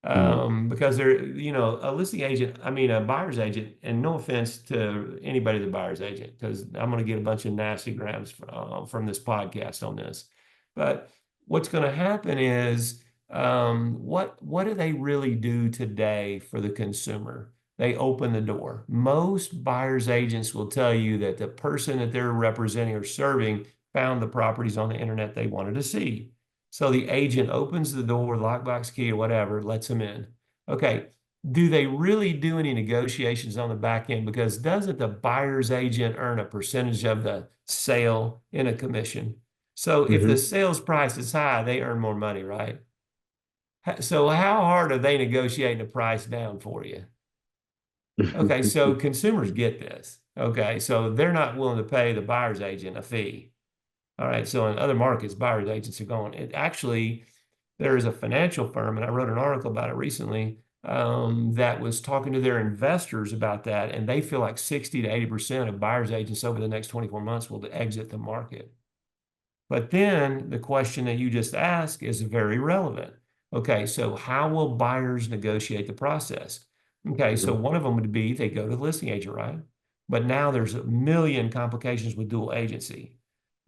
Hmm. Because they're, a listing agent, I mean, a buyer's agent, and no offense to anybody the buyer's agent, because I'm going to get a bunch of nasty grams from this podcast on this. But what's going to happen is, what do they really do today for the consumer? They open the door. Most buyer's agents will tell you that the person that they're representing or serving found the properties on the internet they wanted to see. So the agent opens the door, lockbox key or whatever, lets them in. Okay. Do they really do any negotiations on the back end? Because doesn't the buyer's agent earn a percentage of the sale in a commission? So if the Hmm. sales price is high, they earn more money, right? So how hard are they negotiating the price down for you? Okay, so consumers get this. Okay, so they're not willing to pay the buyer's agent a fee. All right, so in other markets, buyer's agents are going. It actually, there is a financial firm, and I wrote an article about it recently, that was talking to their investors about that, and they feel like 60 to 80% of buyer's agents over the next 24 months will exit the market. But then the question that you just asked is very relevant. Okay, so how will buyers negotiate the process? Okay, so Hmm. one of them would be they go to the listing agent, right? But now there's a million complications with dual agency.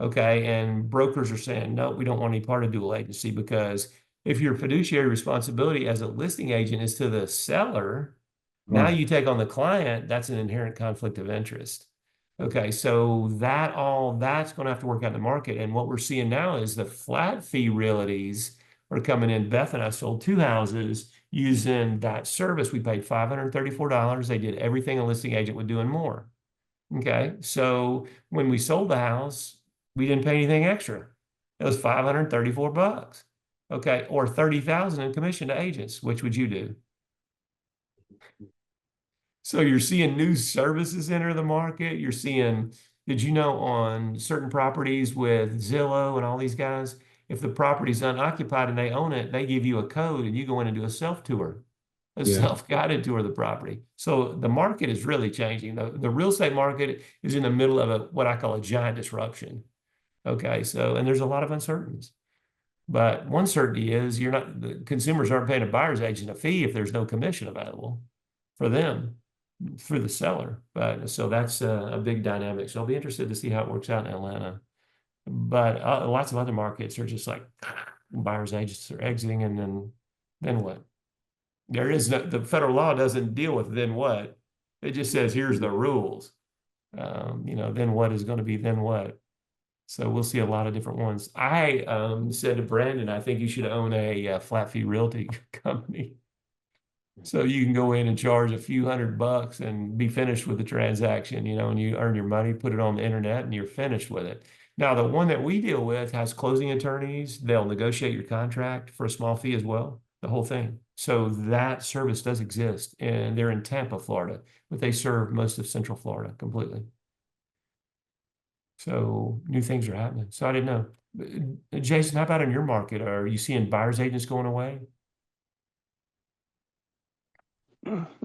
Okay, and brokers are saying, no, we don't want any part of dual agency, because if your fiduciary responsibility as a listing agent is to the seller, now Right. you take on the client, that's an inherent conflict of interest. Okay, so that's going to have to work out in the market. And what we're seeing now is the flat fee realties are coming in. Beth and I sold 2 houses using that service. We paid $534. They did everything a listing agent would do and more. Okay, so when we sold the house, we didn't pay anything extra. It was 534 bucks. Okay, or 30,000 in commission to agents. Which would you do? So you're seeing new services enter the market. You're seeing, did you know on certain properties with Zillow and all these guys, if the property's unoccupied and they own it, they give you a code and you go in and do a self-tour, a Yeah. self-guided tour of the property. So the market is really changing. The real estate market is in the middle of what I call a giant disruption. Okay, so, and there's a lot of uncertainties. But one certainty is the consumers aren't paying a buyer's agent a fee if there's no commission available for them, for the seller. But so that's a big dynamic. So I'll be interested to see how it works out in Atlanta. But lots of other markets are just like buyer's agents are exiting, and then what? There is the federal law doesn't deal with then what. It just says here's the rules. Then what is going to be then what. So we'll see a lot of different ones. I said to Brandon, I think you should own a flat fee realty company. So you can go in and charge a few $100 and be finished with the transaction, and you earn your money, put it on the internet, and you're finished with it. Now, the one that we deal with has closing attorneys. They'll negotiate your contract for a small fee as well, the whole thing. So that service does exist, and they're in Tampa, Florida, but they serve most of Central Florida completely. So new things are happening. So I didn't know. Jason, how about in your market? Are you seeing buyer's agents going away?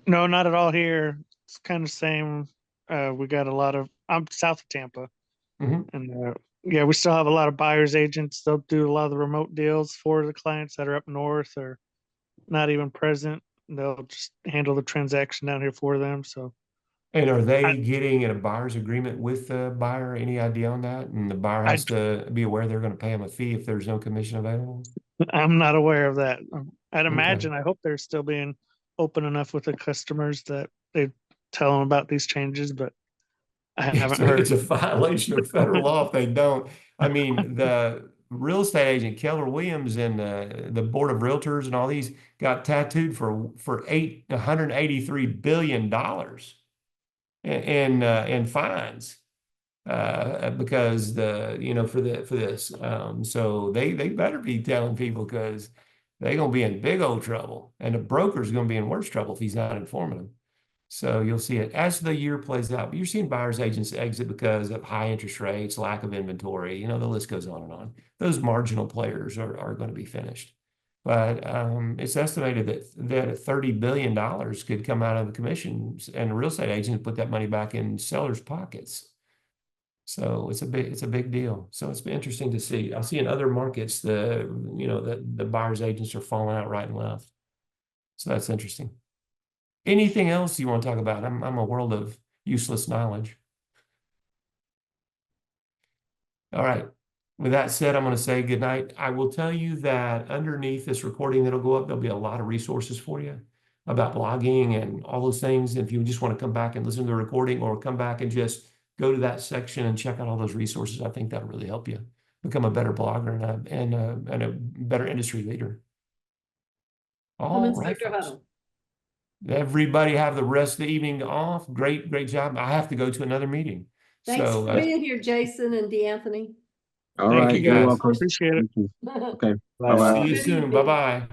No, not at all here. It's kind of same. We got a lot of, I'm south of Tampa, Mhm. and yeah, we still have a lot of buyer's agents. They'll do a lot of the remote deals for the clients that are up north or not even present. They'll just handle the transaction down here for them. So And are I, they getting in a buyer's agreement with the buyer? Any idea on that? And the buyer I has to be aware they're going to pay them a fee if there's no commission available? I'm not aware of that. I'd Okay. imagine, I hope they're still being open enough with the customers that they tell them about these changes, but I haven't It's heard. a violation of federal law if they don't. I mean, the real estate agent Keller Williams and the board of realtors and all these got tattooed for $183 billion in fines because for this. So they better be telling people because they're gonna be in big old trouble, and the broker's gonna be in worse trouble if he's not informing them. So you'll see it as the year plays out. But you're seeing buyers agents exit because of high interest rates, lack of inventory. The list goes on and on. Those marginal players are going to be finished. But it's estimated that $30 billion could come out of the commissions, and the real estate agents put that money back in sellers' pockets. So it's a big deal. So it's been interesting to see. I see in other markets the buyers agents are falling out right and left. So that's interesting. Anything else you want to talk about? I'm a world of useless knowledge. All right. With that said, I'm going to say good night. I will tell you that underneath this recording that'll go up, there'll be a lot of resources for you about blogging and all those things. If you just want to come back and listen to the recording or come back and just go to that section and check out all those resources, I think that'll really help you become a better blogger and a better industry leader. Home All right, Inspector folks. Huddle. Everybody have the rest of the evening off. Great job. I have to go to another meeting. Thanks So for being here, Jason and DeAnthony. All Thank right, you you're guys. welcome. Appreciate it. Thank you. Okay, see bye-bye. you Good soon. evening. Bye-bye.